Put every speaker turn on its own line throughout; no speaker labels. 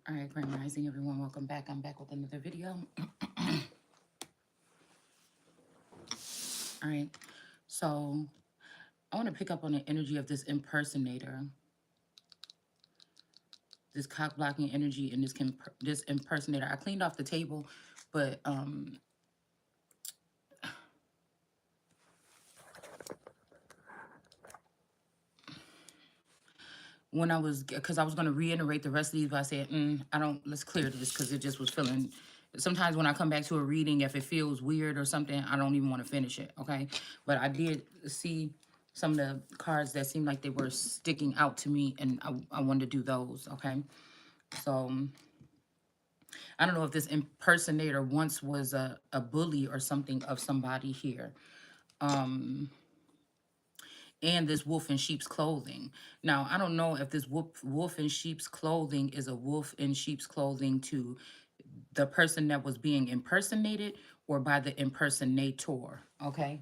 All right, Grand Rising, everyone. Welcome back. I'm back with another video. All right, so I want to pick up on the energy of this impersonator, this cock blocking energy, and this impersonator. I cleaned off the table, but when because I was going to reiterate the rest of these, but I said, I don't. Let's clear this because it just was feeling. Sometimes when I come back to a reading, if it feels weird or something, I don't even want to finish it. Okay, but I did see some of the cards that seemed like they were sticking out to me, and I wanted to do those. Okay, so I don't know if this impersonator once was a bully or something of somebody here. And this wolf in sheep's clothing. Now, I don't know if this wolf in sheep's clothing is a wolf in sheep's clothing to the person that was being impersonated or by the impersonator, okay?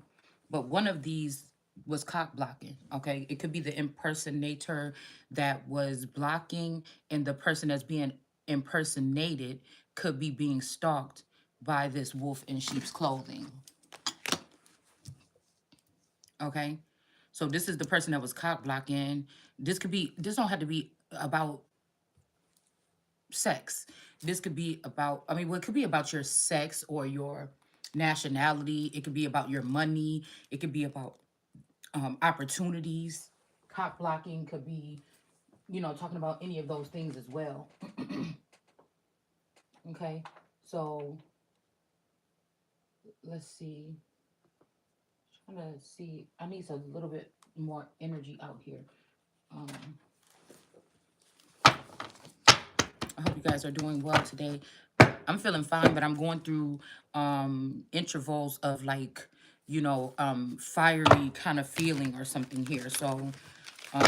But one of these was cock blocking, okay? It could be the impersonator that was blocking, and the person that's being impersonated could be being stalked by this wolf in sheep's clothing, okay? So this is the person that was cock blocking. This don't have to be about sex. This could be about, well, it could be about your sex or your nationality. It could be about your money. It could be about opportunities. Cock blocking could be, talking about any of those things as well. Okay, so let's see. Trying to see. I need a little bit more energy out here. I hope you guys are doing well today. I'm feeling fine, but I'm going through intervals of like, fiery kind of feeling or something here. So, I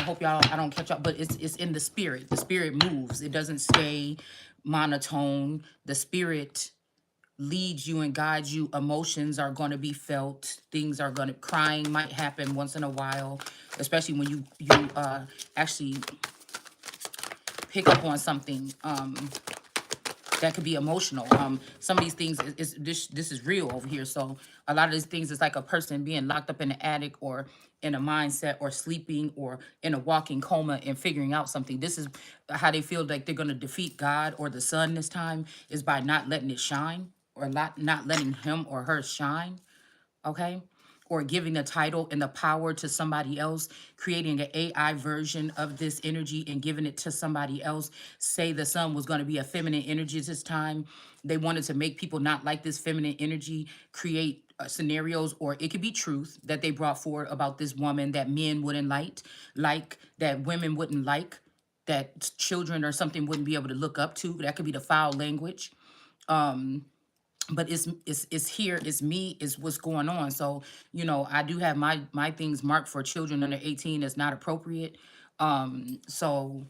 hope I don't catch up, but it's in the spirit. The spirit moves. It doesn't stay monotone. The spirit leads you and guides you. Emotions are going to be felt. Things are going to, crying might happen once in a while, especially when you actually pick up on something that could be emotional. Some of these things this is real over here. So a lot of these things is like a person being locked up in the attic or in a mindset or sleeping or in a walking coma and figuring out something. This is how they feel like they're going to defeat God or the sun this time, is by not letting it shine or not letting him or her shine. Okay, or giving the title and the power to somebody else, creating an AI version of this energy and giving it to somebody else. Say the sun was going to be a feminine energy this time. They wanted to make people not like this feminine energy, create scenarios, or it could be truth that they brought forward about this woman that men wouldn't like that women wouldn't like, that children or something wouldn't be able to look up to. That could be the foul language. But it's here, it's me, it's what's going on. So I do have my things marked for children under 18 as not appropriate. So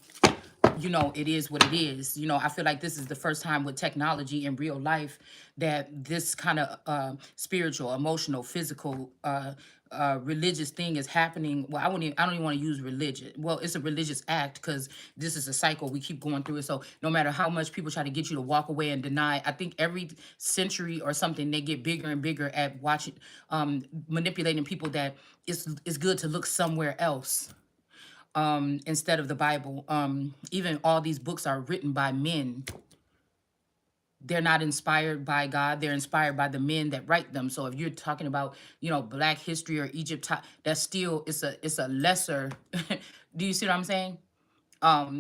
it is what it is. I feel like this is the first time with technology in real life that this kind of spiritual, emotional, physical, religious thing is happening. Well, I don't even want to use religion. Well, it's a religious act because this is a cycle. We keep going through it. So no matter how much people try to get you to walk away and deny, I think every century or something, they get bigger and bigger at watching, manipulating people that it's good to look somewhere else instead of the Bible. Even all these books are written by men. They're not inspired by God. They're inspired by the men that write them. So if you're talking about, Black history or Egypt, that's still, it's a lesser. Do you see what I'm saying?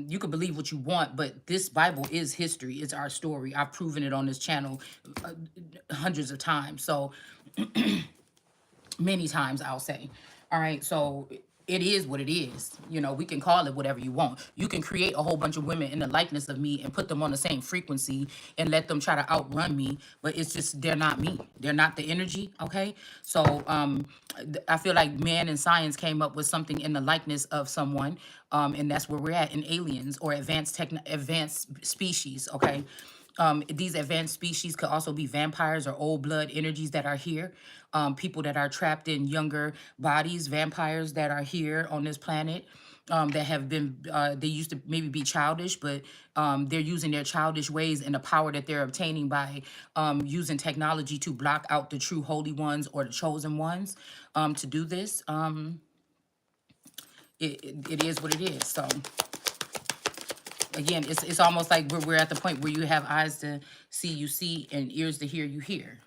You can believe what you want, but this Bible is history. It's our story. I've proven it on this channel hundreds of times. So many times, I'll say. All right, so it is what it is. We can call it whatever you want. You can create a whole bunch of women in the likeness of me and put them on the same frequency and let them try to outrun me, but it's just, they're not me. They're not the energy, okay? So I feel like man and science came up with something in the likeness of someone, and that's where we're at in aliens or advanced species, okay? These advanced species could also be vampires or old blood energies that are here. People that are trapped in younger bodies, vampires that are here on this planet. that have been, they used to maybe be childish, but they're using their childish ways and the power that they're obtaining by using technology to block out the true holy ones or the chosen ones to do this. It is what it is. So again, it's almost like we're at the point where you have eyes to see, you see, and ears to hear, you hear.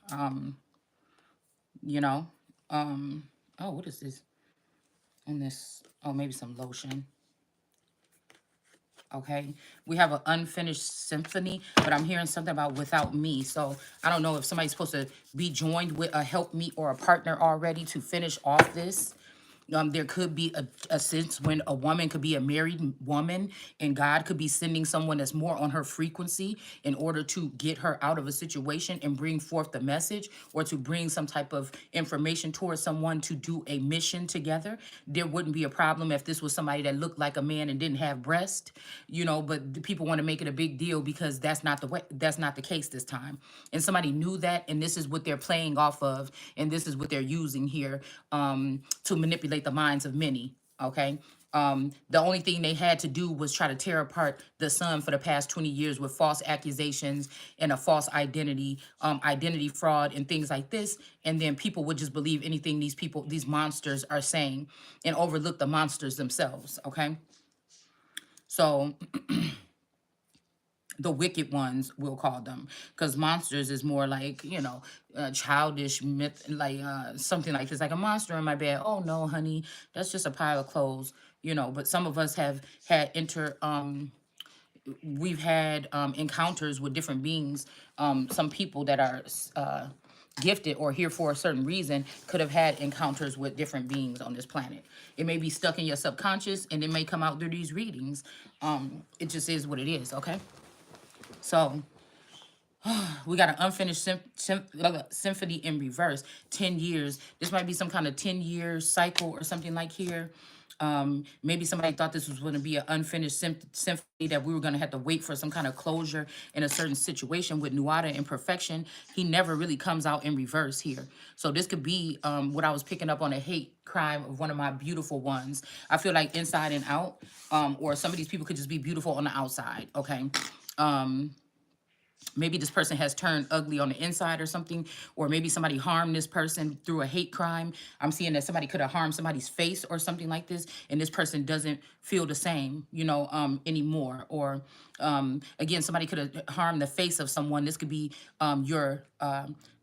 You know. Oh, what is this on this? Oh, maybe some lotion. Okay, we have an unfinished symphony, but I'm hearing something about without me. So I don't know if somebody's supposed to be joined with a helpmeet or a partner already to finish off this. There could be a sense when a woman could be a married woman and God could be sending someone that's more on her frequency in order to get her out of a situation and bring forth the message, or to bring some type of information towards someone to do a mission together. There wouldn't be a problem if this was somebody that looked like a man and didn't have breast, but the people want to make it a big deal because that's not the case this time. And somebody knew that, and this is what they're playing off of, and this is what they're using here to manipulate the minds of many. Okay. The only thing they had to do was try to tear apart the son for the past 20 years with false accusations and a false identity, identity fraud and things like this. And then people would just believe anything these monsters are saying and overlook the monsters themselves. Okay. So the wicked ones, we'll call them, because monsters is more like, childish myth, like something like this, like a monster in my bed. Oh no, honey, that's just a pile of clothes. But some of us have had we've had encounters with different beings. Some people that are gifted or here for a certain reason could have had encounters with different beings on this planet. It may be stuck in your subconscious and it may come out through these readings. It just is what it is. Okay. So we got an unfinished symphony in reverse. 10 years. This might be some kind of 10-year cycle or something like here. Maybe somebody thought this was going to be an unfinished symphony, that we were going to have to wait for some kind of closure in a certain situation with Nuada and perfection. He never really comes out in reverse here. So this could be what I was picking up on, a hate crime of one of my beautiful ones. I feel like inside and out, or some of these people could just be beautiful on the outside. Okay. Maybe this person has turned ugly on the inside or something, or maybe somebody harmed this person through a hate crime. I'm seeing that somebody could have harmed somebody's face or something like this, and this person doesn't feel the same, anymore. Or again, somebody could have harmed the face of someone. This could be your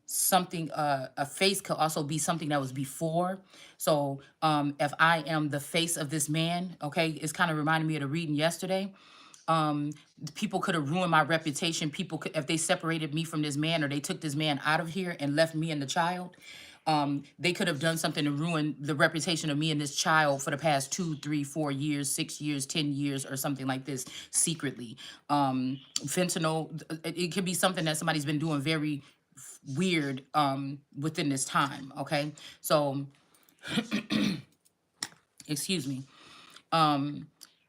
something. A face could also be something that was before. So if I am the face of this man, okay, it's kind of reminding me of the reading yesterday. People could have ruined my reputation. People could, if they separated me from this man, or they took this man out of here and left me and the child, they could have done something to ruin the reputation of me and this child for the past 2, 3, 4 years, 6 years, 10 years, or something like this, secretly. Fentanyl, it could be something that somebody's been doing very weird within this time. Okay. So excuse me.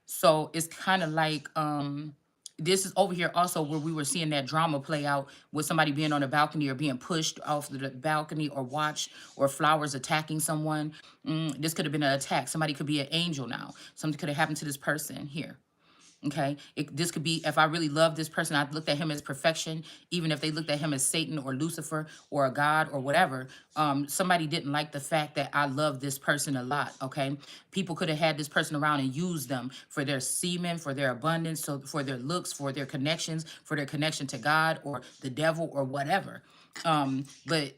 So it's kind of like this is over here also where we were seeing that drama play out with somebody being on a balcony or being pushed off the balcony, or watched, or flowers attacking someone. This could have been an attack. Somebody could be an angel now. Something could have happened to this person here. Okay, this could be, if I really love this person, I looked at him as perfection, even if they looked at him as Satan or Lucifer or a god or whatever. Somebody didn't like the fact that I love this person a lot. Okay, people could have had this person around and used them for their semen, for their abundance, so for their looks, for their connections, for their connection to God or the devil or whatever. But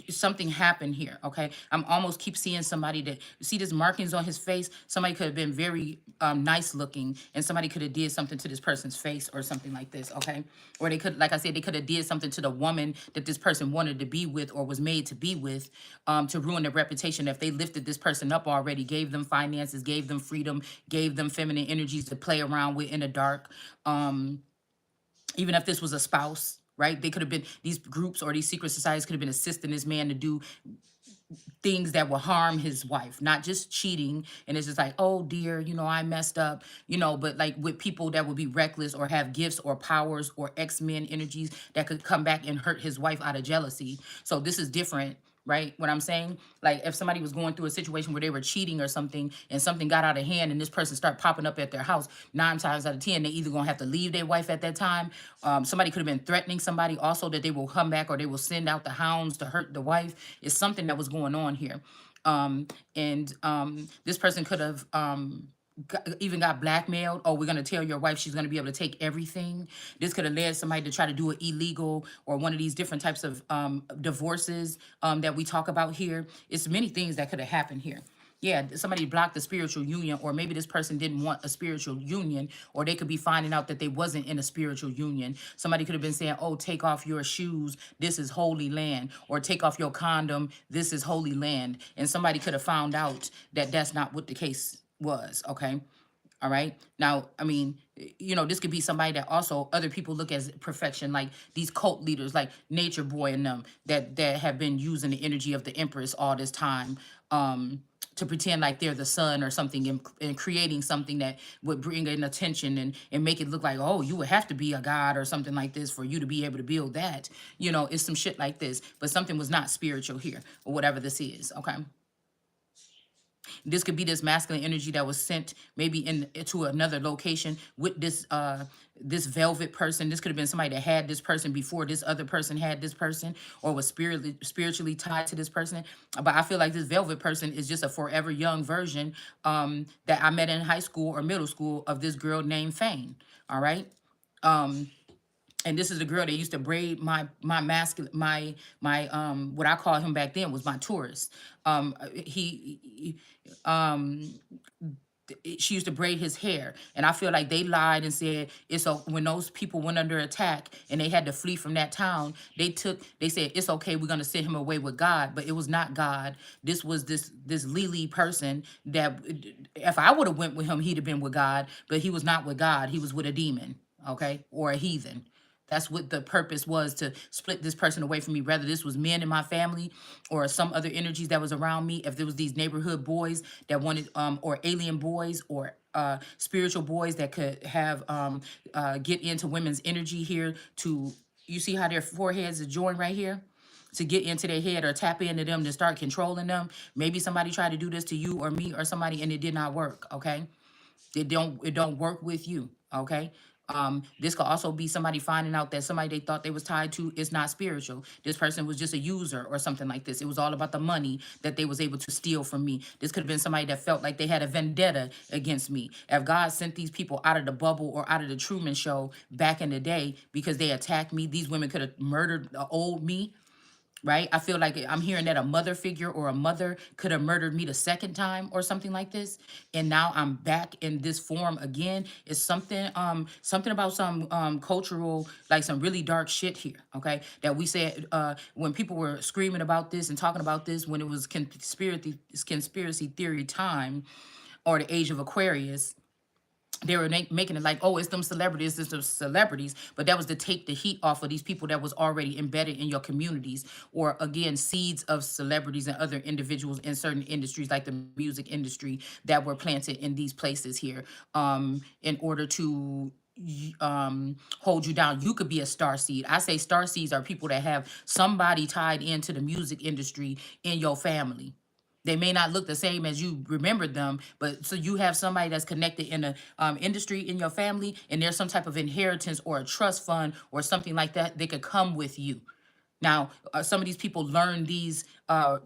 something happened here. Okay, I'm almost keep seeing somebody that, see this markings on his face. Somebody could have been very nice looking, and somebody could have did something to this person's face or something like this. Okay, or they could, like I said, they could have did something to the woman that this person wanted to be with or was made to be with, to ruin their reputation. If they lifted this person up already, gave them finances, gave them freedom, gave them feminine energies to play around with in the dark. Even if this was a spouse, right? They could have been, these groups or these secret societies could have been assisting this man to do things that will harm his wife, not just cheating. And it's just like, oh dear, I messed up, but like with people that would be reckless or have gifts or powers or X-Men energies that could come back and hurt his wife out of jealousy. So this is different. right? What I'm saying, like if somebody was going through a situation where they were cheating or something, and something got out of hand, and this person start popping up at their house, 9 times out of 10, they either gonna have to leave their wife at that time. Somebody could have been threatening somebody also that they will come back, or they will send out the hounds to hurt the wife. It's something that was going on here. Um, and this person could have even got blackmailed. Oh, we're going to tell your wife she's going to be able to take everything. This could have led somebody to try to do it illegal, or one of these different types of divorces that we talk about here. It's many things that could have happened here. Yeah, somebody blocked the spiritual union, or maybe this person didn't want a spiritual union, or they could be finding out that they wasn't in a spiritual union. Somebody could have been saying, oh, take off your shoes, this is holy land, or take off your condom, this is holy land. And somebody could have found out that that's not what the case was, okay? All right. Now, I mean, this could be somebody that also other people look as perfection, like these cult leaders, like Nature Boy and them, that have been using the energy of the Empress all this time, to pretend like they're the sun or something, and creating something that would bring in attention, and make it look like, oh, you would have to be a god or something like this for you to be able to build that. It's some shit like this, but something was not spiritual here, or whatever this is. Okay. This could be this masculine energy that was sent maybe into another location with this velvet person. This could have been somebody that had this person before this other person had this person, or was spiritually tied to this person. But I feel like this velvet person is just a forever young version that I met in high school or middle school of this girl named Fane. All right. And this is the girl that used to braid my masculine my what I call him back then was my tourist. He she used to braid his hair, and I feel like they lied and said it's when those people went under attack and they had to flee from that town, they said it's okay, we're gonna send him away with God, but it was not God. This was this Lily person that if I would have went with him, he'd have been with God, but he was not with God. He was with a demon, okay, or a heathen. That's what the purpose was, to split this person away from me. Whether this was men in my family or some other energies that was around me, if there was these neighborhood boys that wanted, or alien boys, or spiritual boys that could have get into women's energy here to, you see how their foreheads are joined right here? To get into their head or tap into them to start controlling them. Maybe somebody tried to do this to you or me or somebody, and it did not work, okay? It don't work with you, okay? This could also be somebody finding out that somebody they thought they was tied to is not spiritual. This person was just a user or something like this. It was all about the money that they was able to steal from me. This could have been somebody that felt like they had a vendetta against me. If God sent these people out of the bubble or out of the Truman Show back in the day because they attacked me, these women could have murdered the old me, right? I feel like I'm hearing that a mother figure or a mother could have murdered me the second time or something like this, and now I'm back in this form again. It's something about some cultural, like some really dark shit here, okay? That we said when people were screaming about this and talking about this when it was conspiracy theory time, or the age of Aquarius. They were making it like, oh, it's them celebrities, but that was to take the heat off of these people that was already embedded in your communities, or again, seeds of celebrities and other individuals in certain industries, like the music industry, that were planted in these places here, in order to hold you down. You could be a star seed. I say star seeds are people that have somebody tied into the music industry in your family. They may not look the same as you remembered them, but so you have somebody that's connected in the industry in your family, and there's some type of inheritance or a trust fund or something like that. They could come with you. Now, some of these people learn these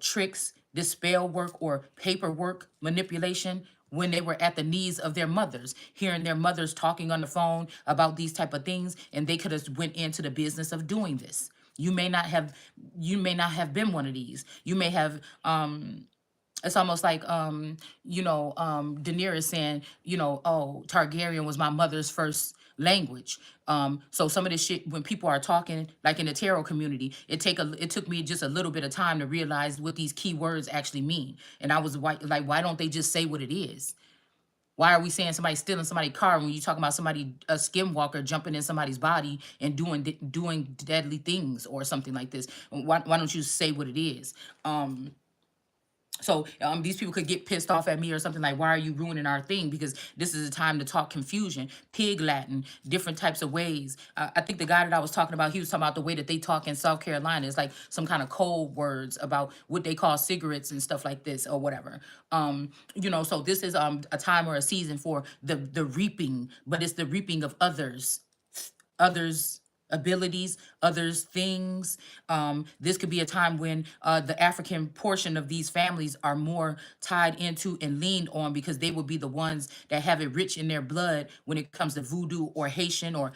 tricks, this spell work or paperwork manipulation, when they were at the knees of their mothers, hearing their mothers talking on the phone about these type of things, and they could have went into the business of doing this. You may not have, you may not have been one of these. You may have it's almost like Daenerys saying, oh, Targaryen was my mother's first language. So some of this shit, when people are talking, like in the tarot community, it took me just a little bit of time to realize what these key words actually mean. And I was like, why don't they just say what it is? Why are we saying somebody stealing somebody's car when you talking about somebody, a skinwalker, jumping in somebody's body and doing deadly things or something like this? Why don't you say what it is? So these people could get pissed off at me or something like, why are you ruining our thing? Because this is a time to talk confusion, pig Latin, different types of ways. I think the guy that I was talking about, he was talking about the way that they talk in South Carolina. It's like some kind of code words about what they call cigarettes and stuff like this or whatever. So this is a time or a season for the reaping, but it's the reaping of others abilities, others things. This could be a time when the African portion of these families are more tied into and leaned on, because they will be the ones that have it rich in their blood when it comes to voodoo or Haitian or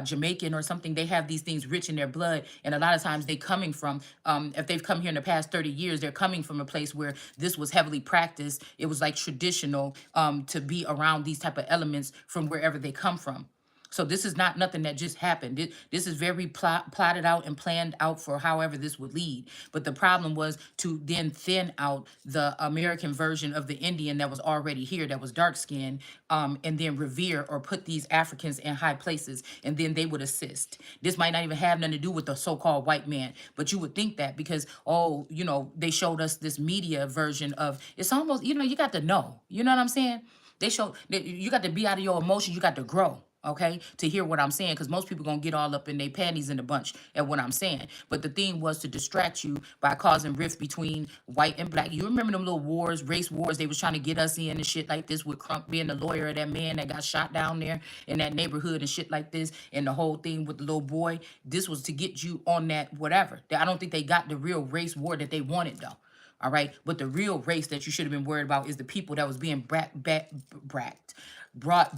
Jamaican or something. They have these things rich in their blood, and a lot of times they coming from, if they've come here in the past 30 years, they're coming from a place where this was heavily practiced. It was like traditional to be around these type of elements from wherever they come from. So this is not nothing that just happened. This is very plotted out and planned out for however this would lead. But the problem was to then thin out the American version of the Indian that was already here, that was dark skinned, and then revere or put these Africans in high places, and then they would assist. This might not even have nothing to do with the so-called white man, but you would think that because, oh, they showed us this media version of, it's almost, you got to know. You know what I'm saying? They show that you got to be out of your emotions. You got to grow, okay, to hear what I'm saying, because most people gonna get all up in their panties in a bunch at what I'm saying. But the thing was to distract you by causing rift between white and black. You remember them little wars, race wars they was trying to get us in and shit like this, with Crump being the lawyer of that man that got shot down there in that neighborhood and shit like this, and the whole thing with the little boy. This was to get you on that whatever. I don't think they got the real race war that they wanted though. All right. But the real race that you should have been worried about is the people that was being brought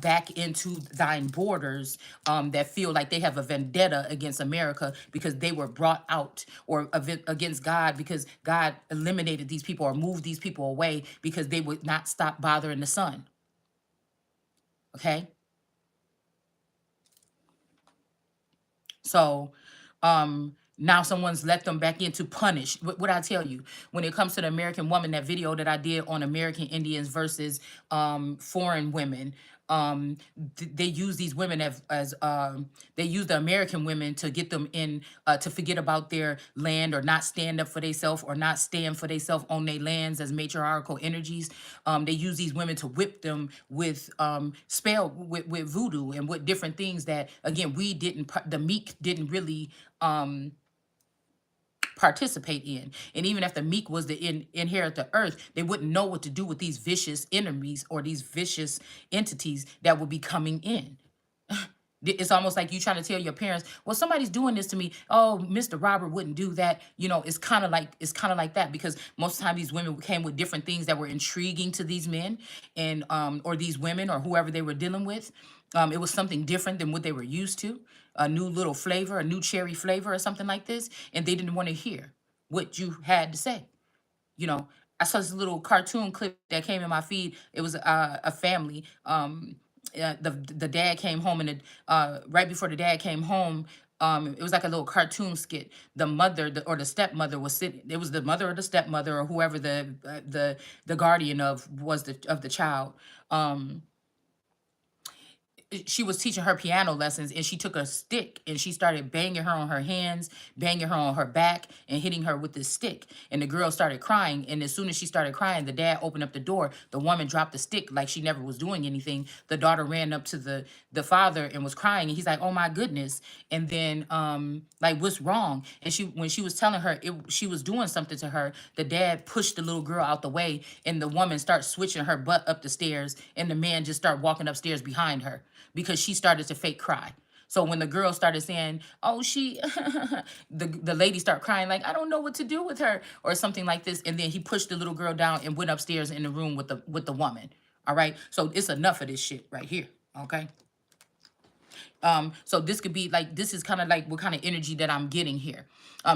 back into thine borders, that feel like they have a vendetta against America because they were brought out, or against God because God eliminated these people or moved these people away because they would not stop bothering the sun. Okay. So now someone's let them back in to punish. What I tell you, when it comes to the American woman, that video that I did on American Indians versus foreign women, they use these women as they use the American women to get them in, to forget about their land or not stand up for themselves or not stand for themselves on their lands as matriarchal energies. They use these women to whip them with with voodoo and with different things that, again, the meek didn't really participate in. And even if the meek was to inherit the earth, they wouldn't know what to do with these vicious enemies or these vicious entities that would be coming in. It's almost like you trying to tell your parents, well, somebody's doing this to me. Oh, Mr. Robert wouldn't do that. It's kind of like that, because most of the time these women came with different things that were intriguing to these men, and or these women or whoever they were dealing with. It was something different than what they were used to, a new little flavor, a new cherry flavor or something like this, and they didn't want to hear what you had to say. you know, I saw this little cartoon clip that came in my feed. It was a family. The dad came home, and right before the dad came home, it was like a little cartoon skit. The mother, or the stepmother, was sitting. It was the mother or the stepmother or whoever the guardian of the child. She was teaching her piano lessons, and she took a stick and she started banging her on her hands, banging her on her back, and hitting her with this stick. And the girl started crying. And as soon as she started crying, the dad opened up the door. The woman dropped the stick like she never was doing anything. The daughter ran up to the father and was crying. And he's like, "Oh my goodness." And then like, "What's wrong?" And when she was telling her she was doing something to her, the dad pushed the little girl out the way, and the woman started switching her butt up the stairs, and the man just started walking upstairs behind her because she started to fake cry. So when the girl started saying, "Oh, she," the lady started crying like, "I don't know what to do with her," or something like this. And then he pushed the little girl down and went upstairs in the room with the woman. All right. So it's enough of this shit right here. Okay. So this could be like, this is kind of like what kind of energy that I'm getting here.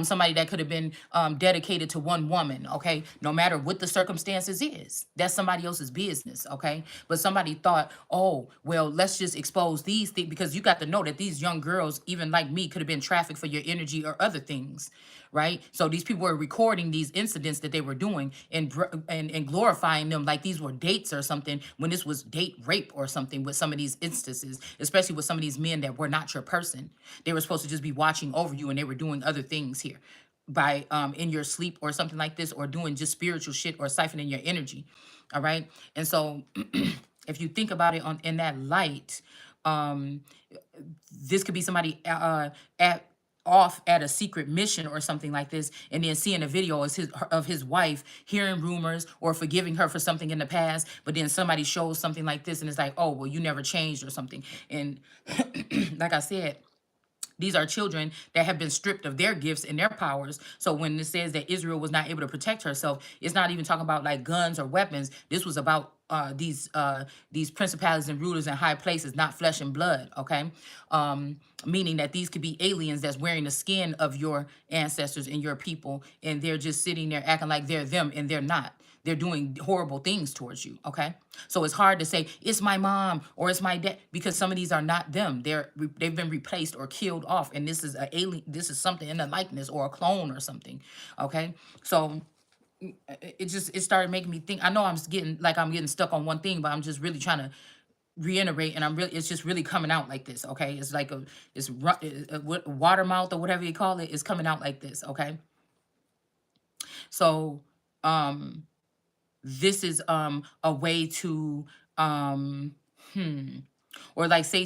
Somebody that could have been dedicated to one woman, okay? No matter what the circumstances is, that's somebody else's business, okay? But somebody thought, oh, well, let's just expose these things, because you got to know that these young girls, even like me, could have been trafficked for your energy or other things, right? So these people were recording these incidents that they were doing, and glorifying them like these were dates or something, when this was date rape or something with some of these instances, especially with some of these men that were not your person. They were supposed to just be watching over you, and they were doing other things here. by in your sleep or something like this, or doing just spiritual shit or siphoning your energy. All right. And so if you think about it on in that light, um this could be somebody at off at a secret mission or something like this, and then seeing a video of his wife, hearing rumors or forgiving her for something in the past, but then somebody shows something like this and it's like, oh well, you never changed or something. And like I said, these are children that have been stripped of their gifts and their powers. So when it says that Israel was not able to protect herself, it's not even talking about like guns or weapons. This was about these principalities and rulers in high places, not flesh and blood. Okay, meaning that these could be aliens that's wearing the skin of your ancestors and your people, and they're just sitting there acting like they're them, and they're not. They're doing horrible things towards you. Okay, so it's hard to say it's my mom or it's my dad, because some of these are not them. They've been replaced or killed off, and this is a alien. This is something in a likeness or a clone or something. Okay, so it started making me think. I know I'm getting stuck on one thing, but I'm just really trying to reiterate, and it's just really coming out like this. Okay, it's like water mouth or whatever you call it is coming out like this. Okay, so um this is a way to um or like say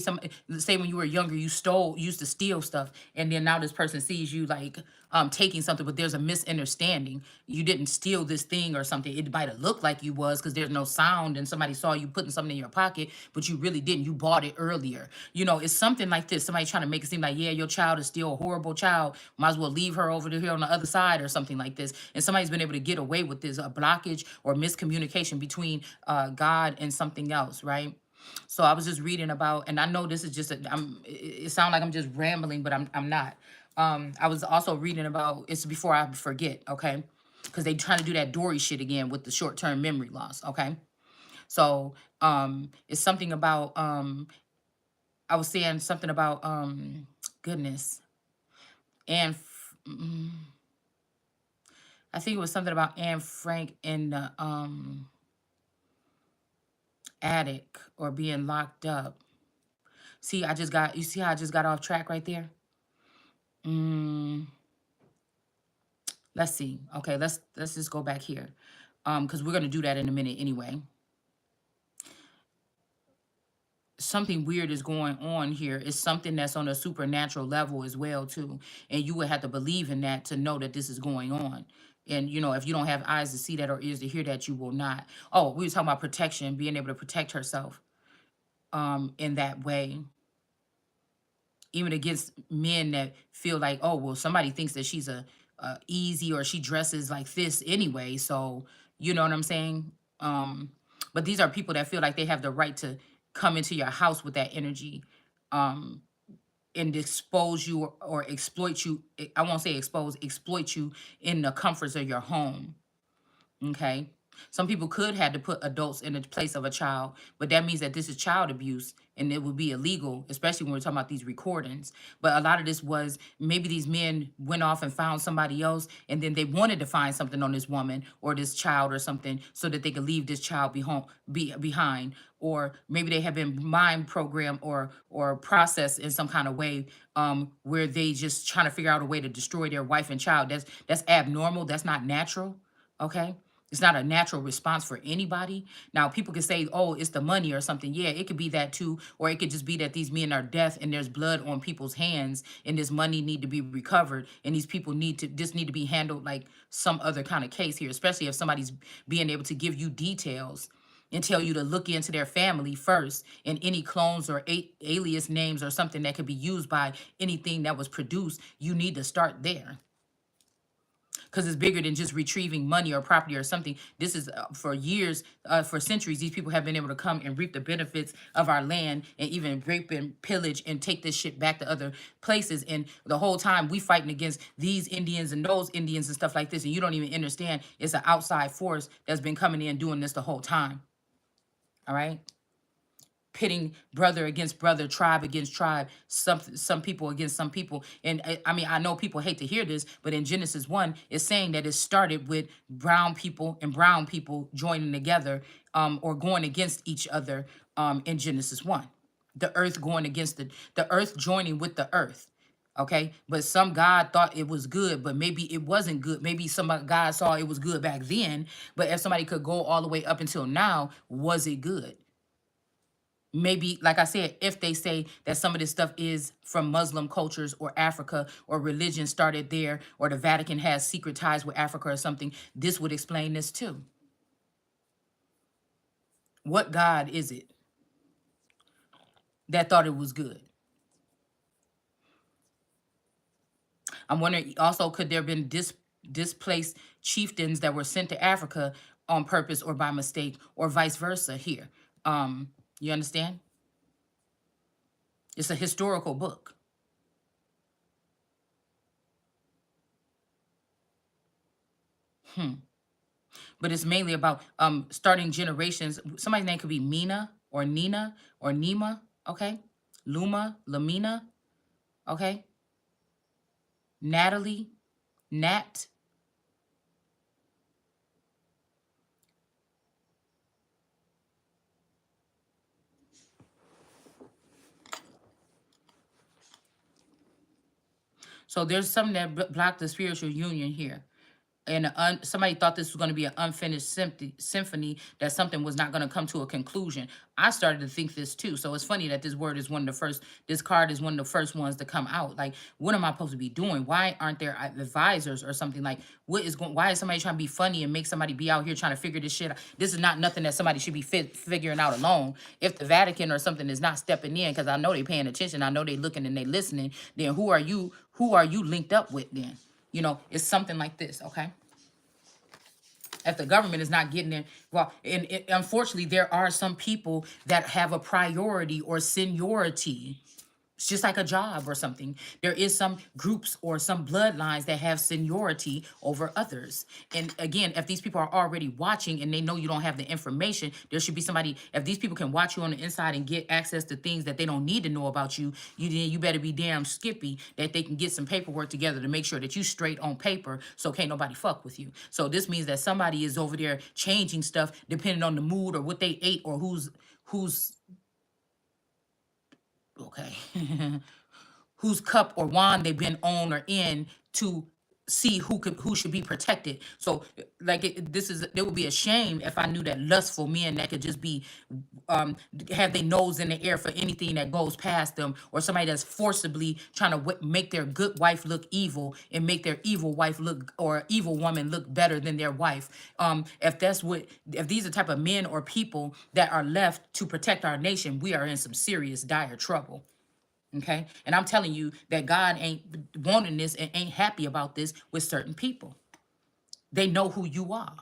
when you were younger, used to steal stuff, and then now this person sees you like taking something, but there's a misunderstanding. You didn't steal this thing or something. It might have looked like you was because there's no sound, and somebody saw you putting something in your pocket, but you really didn't. You bought it earlier. It's something like this. Somebody trying to make it seem like, yeah, your child is still a horrible child. Might as well leave her over here on the other side or something like this. And somebody's been able to get away with this, a blockage or miscommunication between God and something else, right? So I was just reading about, and I know this is just it sounds like I'm just rambling, but I'm not. I was also reading about, it's before I forget, okay? Because they trying to do that Dory shit again with the short-term memory loss, okay? So it's something about I was saying something about goodness. And I think it was something about Anne Frank in the attic or being locked up. See, you see how I just got off track right there? Mm, let's see. Okay, let's just go back here. Because we're gonna do that in a minute anyway. Something weird is going on here. It's something that's on a supernatural level as well, too. And you would have to believe in that to know that this is going on. And if you don't have eyes to see that or ears to hear that, you will not. Oh, we were talking about protection, being able to protect herself in that way, even against men that feel like, oh well, somebody thinks that she's a easy, or she dresses like this anyway, so you know what I'm saying. But these are people that feel like they have the right to come into your house with that energy, um and expose you or exploit you. I won't say exploit you in the comforts of your home. Okay. Some people could have to put adults in the place of a child, but that means that this is child abuse and it would be illegal, especially when we're talking about these recordings. But a lot of this was maybe these men went off and found somebody else, and then they wanted to find something on this woman or this child or something so that they could leave this child behind. Or maybe they have been mind programmed or processed in some kind of way, where they just trying to figure out a way to destroy their wife and child. That's abnormal. That's not natural. Okay. It's not a natural response for anybody. Now, people can say, oh, it's the money or something. Yeah, it could be that too. Or it could just be that these men are deaf and there's blood on people's hands and this money need to be recovered. And these people need to be handled like some other kind of case here, especially if somebody's being able to give you details and tell you to look into their family first, and any clones or alias names or something that could be used by anything that was produced. You need to start there, because it's bigger than just retrieving money or property or something. This is for years, for centuries, these people have been able to come and reap the benefits of our land and even rape and pillage and take this shit back to other places. And the whole time we fighting against these Indians and those Indians and stuff like this. And you don't even understand it's an outside force that's been coming in doing this the whole time. All right. Pitting brother against brother, tribe against tribe, some people against some people. And I mean, I know people hate to hear this, but in Genesis 1, it's saying that it started with brown people and brown people joining together, or going against each other, in Genesis 1. The earth going against the earth joining with the earth. Okay, but some God thought it was good, but maybe it wasn't good. Maybe some God saw it was good back then, but if somebody could go all the way up until now, was it good? Maybe, like I said, if they say that some of this stuff is from Muslim cultures or Africa, or religion started there, or the Vatican has secret ties with Africa or something, this would explain this too. What God is it that thought it was good? I'm wondering also, could there have been displaced chieftains that were sent to Africa on purpose or by mistake, or vice versa here? You understand? It's a historical book. But it's mainly about starting generations. Somebody's name could be Mina or Nina or Nima, okay? Luma, Lamina, okay? Natalie, Nat. So there's something that blocked the spiritual union here. And somebody thought this was going to be an unfinished symphony, that something was not going to come to a conclusion. I started to think this too. So it's funny that this word is one of the first, this card is one of the first ones to come out. Like, what am I supposed to be doing? Why aren't there advisors or something? Like, what is going, why is somebody trying to be funny and make somebody be out here trying to figure this shit out? This is not nothing that somebody should be figuring out alone. If the Vatican or something is not stepping in, because I know they paying attention, I know they looking and they listening, then who are you linked up with then? You know, it's something like this, okay? If the government is not getting it, well, and unfortunately, there are some people that have a priority or seniority. It's just like a job or something. There is some groups or some bloodlines that have seniority over others. And again, if these people are already watching and they know you don't have the information, there should be somebody. If these people can watch you on the inside and get access to things that they don't need to know about you, you better be damn skippy that they can get some paperwork together to make sure that you straight on paper, so can't nobody fuck with you. So this means that somebody is over there changing stuff depending on the mood or what they ate or who's okay. Whose cup or wand they've been on or in, to see who should be protected. So like this is, there would be a shame if I knew that lustful men that could just be have their nose in the air for anything that goes past them, or somebody that's forcibly trying to make their good wife look evil and make their evil wife look, or evil woman look better than their wife. If that's what, if these are the type of men or people that are left to protect our nation, we are in some serious dire trouble. Okay. And I'm telling you that God ain't wanting this and ain't happy about this with certain people. They know who you are.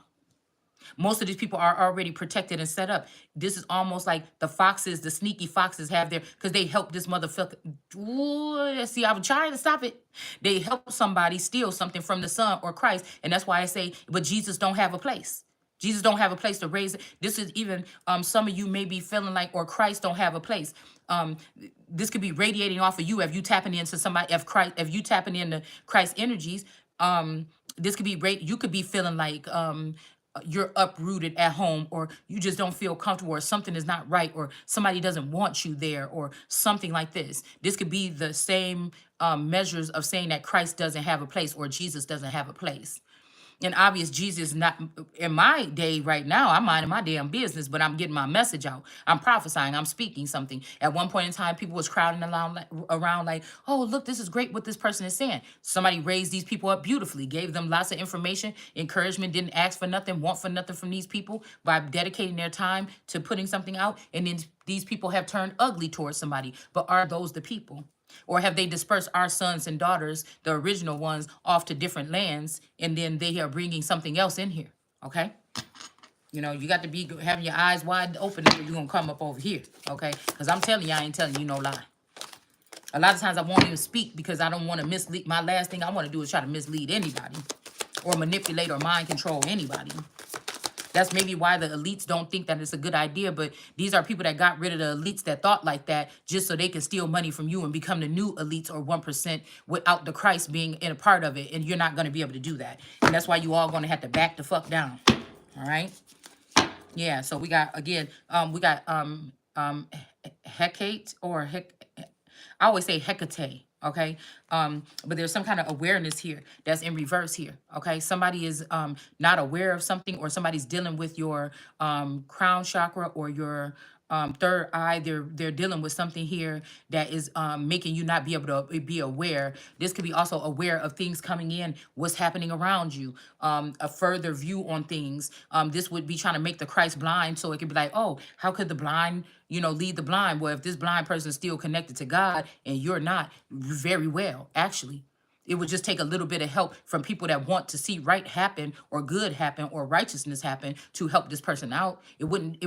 Most of these people are already protected and set up. This is almost like the foxes, the sneaky foxes have their, because they help this motherfucker. Ooh, see, I'm trying to stop it. They help somebody steal something from the Son or Christ. And that's why I say, but Jesus don't have a place. Jesus don't have a place to raise it. This is even some of you may be feeling like, or Christ don't have a place. Um, this could be radiating off of you if you tapping into somebody, if you tapping into Christ energies. This could be you could be feeling like you're uprooted at home, or you just don't feel comfortable, or something is not right, or somebody doesn't want you there, or something like this. This could be the same measures of saying that Christ doesn't have a place, or Jesus doesn't have a place. And obvious, Jesus not in my day right now. I'm minding my damn business, but I'm getting my message out. I'm prophesying. I'm speaking something. At one point in time, people was crowding around like, oh, look, this is great what this person is saying. Somebody raised these people up beautifully, gave them lots of information, encouragement, didn't ask for nothing, want for nothing from these people by dedicating their time to putting something out. And then these people have turned ugly towards somebody. But are those the people? Or have they dispersed our sons and daughters, the original ones, off to different lands, and then they are bringing something else in here? Okay? You know, you got to be having your eyes wide open if you're going to come up over here. Okay? Because I'm telling you, I ain't telling you no lie. A lot of times I won't even speak because I don't want to mislead. My last thing I want to do is try to mislead anybody or manipulate or mind control anybody. That's maybe why the elites don't think that it's a good idea, but these are people that got rid of the elites that thought like that just so they can steal money from you and become the new elites or 1% without the Christ being in a part of it, and you're not going to be able to do that. And that's why you all going to have to back the fuck down. All right? Yeah, so we got, again, Hecate or I always say Hecate. Okay. But there's some kind of awareness here that's in reverse here. Okay. Somebody is not aware of something, or somebody's dealing with your crown chakra or your third eye. They're dealing with something here that is making you not be able to be aware. This could be also aware of things coming in, what's happening around you, a further view on things. This would be trying to make the Christ blind, so it could be like, oh, how could the blind, lead the blind? Well, if this blind person is still connected to God and you're not, very well, actually. It would just take a little bit of help from people that want to see right happen, or good happen, or righteousness happen, to help this person out. It wouldn't,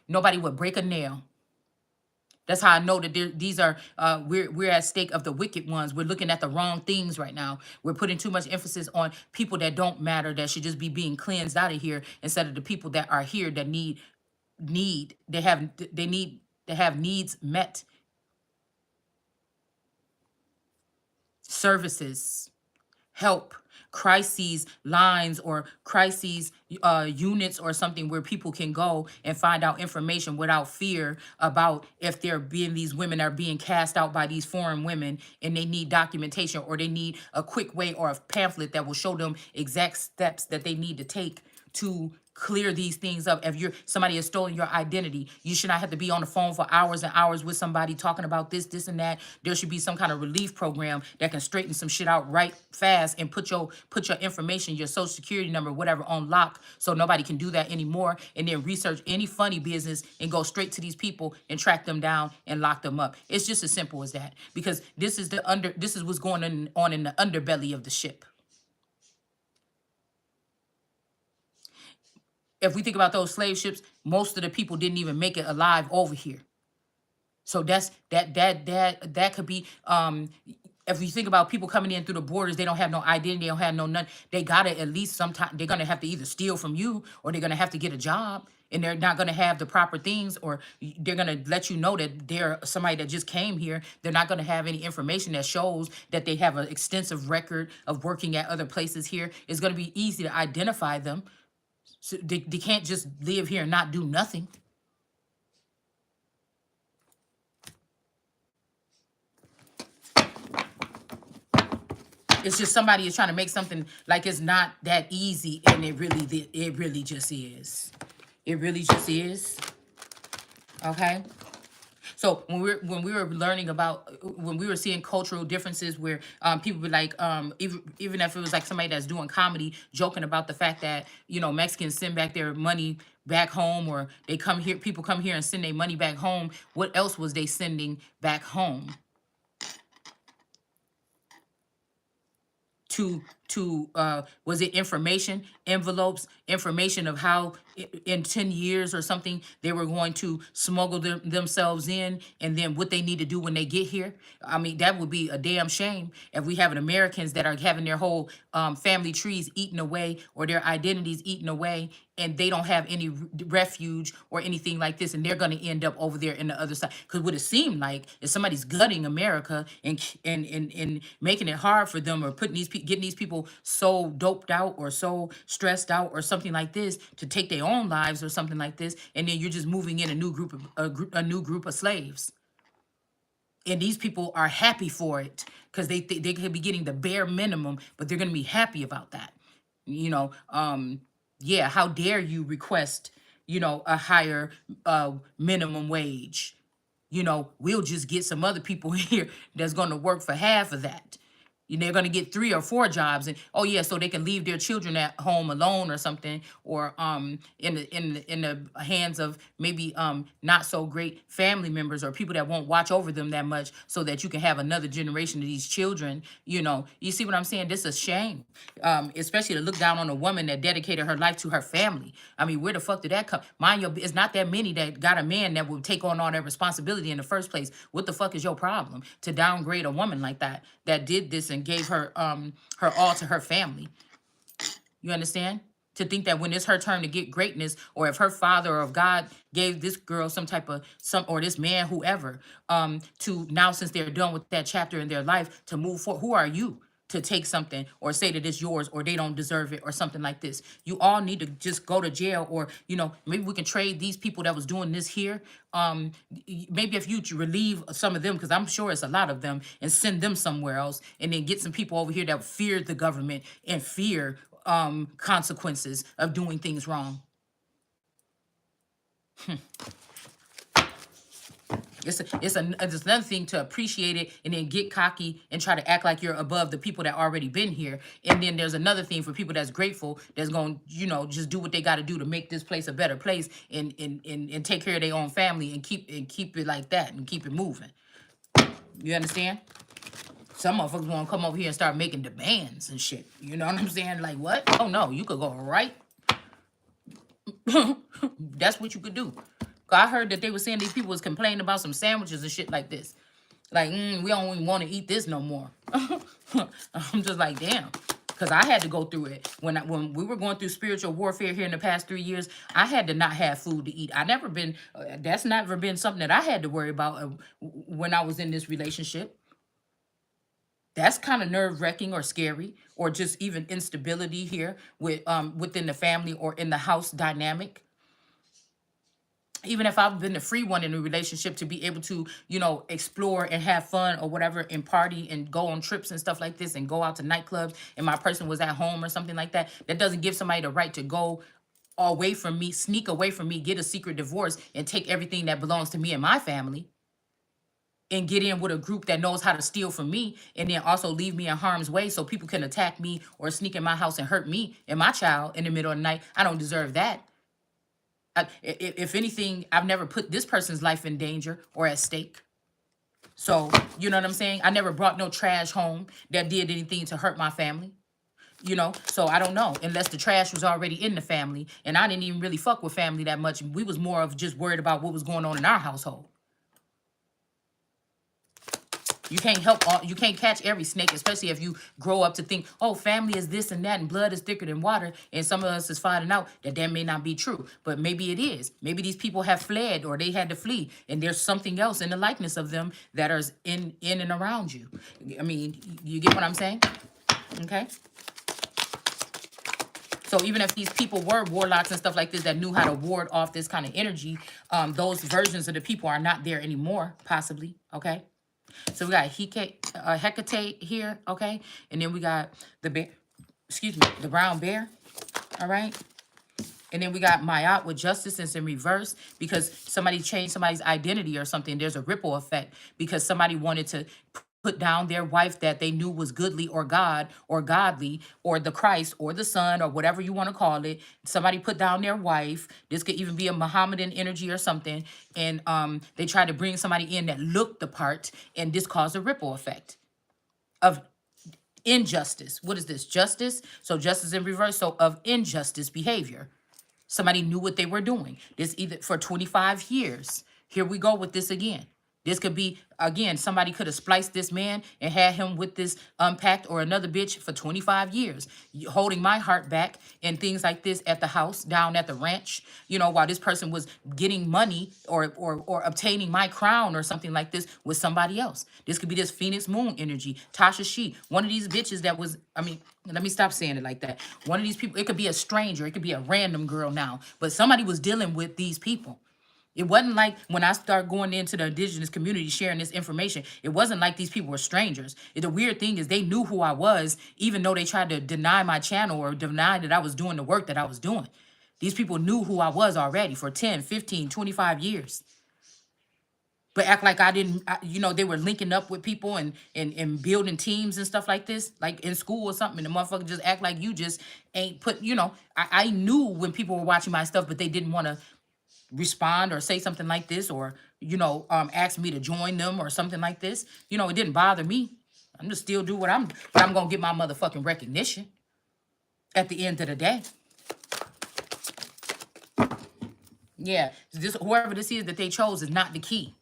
nobody would break a nail. That's how I know that these are we're at stake of the wicked ones. We're looking at the wrong things right now. We're putting too much emphasis on people that don't matter, that should just be being cleansed out of here, instead of the people that are here that need needs met, services, help, crises lines, or crises units, or something where people can go and find out information without fear about if they're being, these women are being cast out by these foreign women, and they need documentation, or they need a quick way or a pamphlet that will show them exact steps that they need to take to clear these things up. If somebody has stolen your identity, you should not have to be on the phone for hours and hours with somebody talking about this and that. There should be some kind of relief program that can straighten some shit out right fast, and put your information, your social security number, whatever, on lock, so nobody can do that anymore. And then research any funny business and go straight to these people and track them down and lock them up. It's just as simple as that, because this is what's going on in the underbelly of the ship. If we think about those slave ships, most of the people didn't even make it alive over here. So that could be, if you think about people coming in through the borders, they don't have no identity, they don't have no none. They gotta, at least sometime, they're gonna have to either steal from you, or they're gonna have to get a job, and they're not gonna have the proper things, or they're gonna let you know that they're somebody that just came here. They're not gonna have any information that shows that they have an extensive record of working at other places here. It's gonna be easy to identify them. So they can't just live here and not do nothing. It's just somebody is trying to make something like it's not that easy, and it really just is. It really just is. Okay. So when we were learning about, when we were seeing cultural differences, where people be like, even if it was like somebody that's doing comedy, joking about the fact that Mexicans send back their money back home, or people come here and send their money back home. What else was they sending back home? To was it information, envelopes, information of how in 10 years or something they were going to smuggle themselves in, and then what they need to do when they get here. I mean, that would be a damn shame if we have Americans that are having their whole family trees eaten away, or their identities eaten away, and they don't have any refuge or anything like this, and they're going to end up over there in the other side. Because what it seemed like is somebody's gutting America, and making it hard for them, or getting these people so doped out or so stressed out or something like this, to take their own lives or something like this, and then you're just moving in a new group of slaves. And these people are happy for it, because they could be getting the bare minimum, but they're going to be happy about that. You know, yeah, how dare you request, a higher minimum wage? We'll just get some other people here that's going to work for half of that. They're going to get 3 or 4 jobs, and oh yeah, so they can leave their children at home alone or something, or in the hands of maybe not so great family members, or people that won't watch over them that much, so that you can have another generation of these children. You see what I'm saying? This is a shame, especially to look down on a woman that dedicated her life to her family. I mean, where the fuck did that come? Mind your, it's not that many that got a man that will take on all that responsibility in the first place. What the fuck is your problem to downgrade a woman like that did this and gave her all to her family? You understand? To think that when it's her turn to get greatness, or if her father or if God gave this girl some type of or this man, whoever, to now, since they're done with that chapter in their life, to move forward. Who are you? to take something or say that it's yours or they don't deserve it or something like this. You all need to just go to jail, or maybe we can trade these people that was doing this here. Maybe if you relieve some of them, because I'm sure it's a lot of them, and send them somewhere else, and then get some people over here that fear the government and fear consequences of doing things wrong. It's another thing to appreciate it and then get cocky and try to act like you're above the people that already been here. And then there's another thing for people that's grateful, that's going to, just do what they got to do to make this place a better place, and take care of their own family, and keep it like that and keep it moving. You understand? Some motherfuckers want to come over here and start making demands and shit. You know what I'm saying? Like, what? Oh, no, you could go right. That's what you could do. I heard that they were saying these people was complaining about some sandwiches and shit like this. Like, we don't even want to eat this no more. I'm just like, damn. Because I had to go through it. When we were going through spiritual warfare here in the past 3 years, I had to not have food to eat. That's never been something that I had to worry about when I was in this relationship. That's kind of nerve-wracking or scary, or just even instability here within the family or in the house dynamic. Even if I've been the free one in a relationship, to be able to, explore and have fun or whatever, and party and go on trips and stuff like this, and go out to nightclubs, and my person was at home or something like that, that doesn't give somebody the right to go away from me, sneak away from me, get a secret divorce, and take everything that belongs to me and my family, and get in with a group that knows how to steal from me, and then also leave me in harm's way so people can attack me or sneak in my house and hurt me and my child in the middle of the night. I don't deserve that. If anything, I've never put this person's life in danger or at stake. So, you know what I'm saying? I never brought no trash home that did anything to hurt my family. So I don't know, unless the trash was already in the family, and I didn't even really fuck with family that much. We was more of just worried about what was going on in our household. You can't catch every snake, especially if you grow up to think, oh, family is this and that, and blood is thicker than water. And some of us is finding out that may not be true. But maybe it is. Maybe these people have fled, or they had to flee, and there's something else in the likeness of them that is in and around you. I mean, you get what I'm saying? Okay? So even if these people were warlocks and stuff like this that knew how to ward off this kind of energy, those versions of the people are not there anymore, possibly. Okay? So we got Hecate here, okay? And then we got the bear, the brown bear, all right? And then we got Mayat with justice. It's in reverse because somebody changed somebody's identity or something. There's a ripple effect because somebody wanted to put down their wife that they knew was goodly or God or godly or the Christ or the Son or whatever you want to call it. Somebody put down their wife. This could even be a Mohammedan energy or something. And they tried to bring somebody in that looked the part, and this caused a ripple effect of injustice. What is this? Justice. So justice in reverse. So of injustice behavior. Somebody knew what they were doing. This either for 25 years. Here we go with this again. This could be, again, somebody could have spliced this man and had him with this unpacked or another bitch for 25 years, holding my heart back and things like this at the house, down at the ranch, while this person was getting money or obtaining my crown or something like this with somebody else. This could be this Phoenix Moon energy. Tasha She, one of these bitches that was, let me stop saying it like that. One of these people, it could be a stranger. It could be a random girl now, but somebody was dealing with these people. It wasn't like when I started going into the indigenous community sharing this information, it wasn't like these people were strangers. The weird thing is they knew who I was, even though they tried to deny my channel or deny that I was doing the work that I was doing. These people knew who I was already for 10, 15, 25 years. But act like I didn't, they were linking up with people and building teams and stuff like this, like in school or something. And the motherfucker just act like you just ain't put, I knew when people were watching my stuff, but they didn't want to respond or say something like this, or ask me to join them or something like this. It didn't bother me. I'm just still do what I'm gonna get my motherfucking recognition at the end of the day. Yeah, whoever this is that they chose is not the key.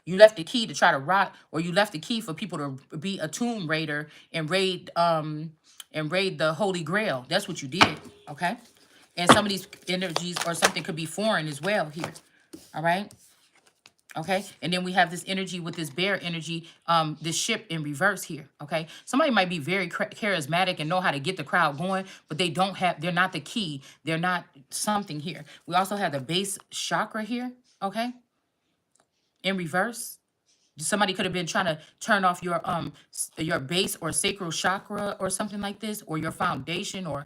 You left the key to try to rot, or you left the key for people to be a tomb raider and raid the Holy Grail. That's what you did, okay? And some of these energies or something could be foreign as well here. All right. Okay, and then we have this energy with this bear energy, this ship in reverse here. Okay, somebody might be very charismatic and know how to get the crowd going, but they're not the key. They're not something here. We also have the base chakra here. Okay, in reverse. Somebody could have been trying to turn off your base or sacral chakra or something like this, or your foundation, or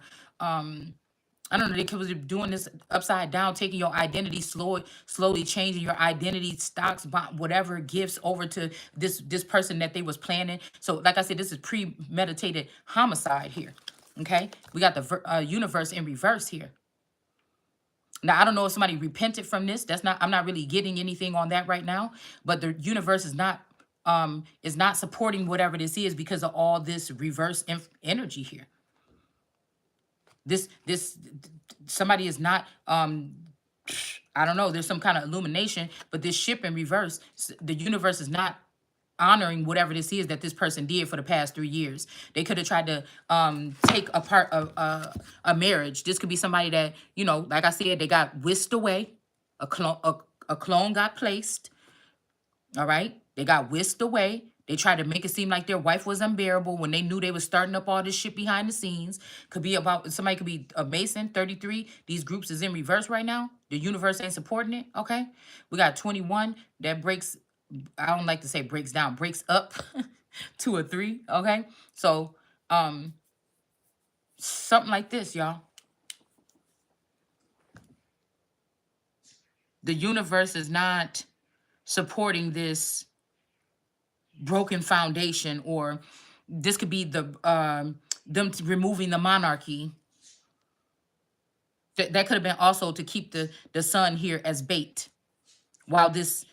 I don't know, they could be doing this upside down, taking your identity, slowly changing your identity, stocks, whatever, gifts over to this person that they was planning. So like I said, this is premeditated homicide here. Okay, we got the universe in reverse here. Now, I don't know if somebody repented from this. I'm not really getting anything on that right now, but the universe is not supporting whatever this is because of all this reverse energy here. This somebody is not I don't know, there's some kind of illumination, but this ship in reverse, the universe is not honoring whatever this is that this person did for the past 3 years. They could have tried to take apart a marriage. This could be somebody that, you know, like I said, they got whisked away. A clone got placed. All right. They got whisked away. They tried to make it seem like their wife was unbearable when they knew they was starting up all this shit behind the scenes. Could be about, somebody could be a Mason, 33. These groups is in reverse right now. The universe ain't supporting it. Okay. We got 21 that breaks, I don't like to say breaks down, breaks up to a 3. Okay. So, something like this, y'all. The universe is not supporting this broken foundation, or this could be the them removing the monarchy. That could have been also to keep the sun here as bait. While this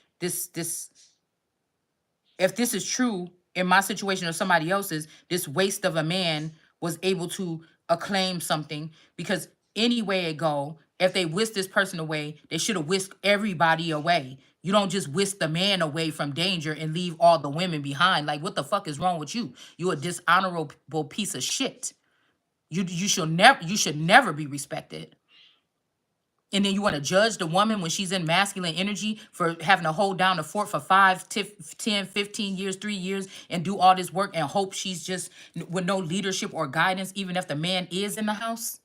if this is true in my situation or somebody else's, this waste of a man was able to acclaim something, because any way it go, if they whisk this person away, they should have whisked everybody away. You don't just whisk the man away from danger and leave all the women behind. Like, what the fuck is wrong with you? You a dishonorable piece of shit. You should never be respected. And then you want to judge the woman when she's in masculine energy for having to hold down the fort for 5, 10, 15 years, 3 years, and do all this work and hope she's just with no leadership or guidance, even if the man is in the house.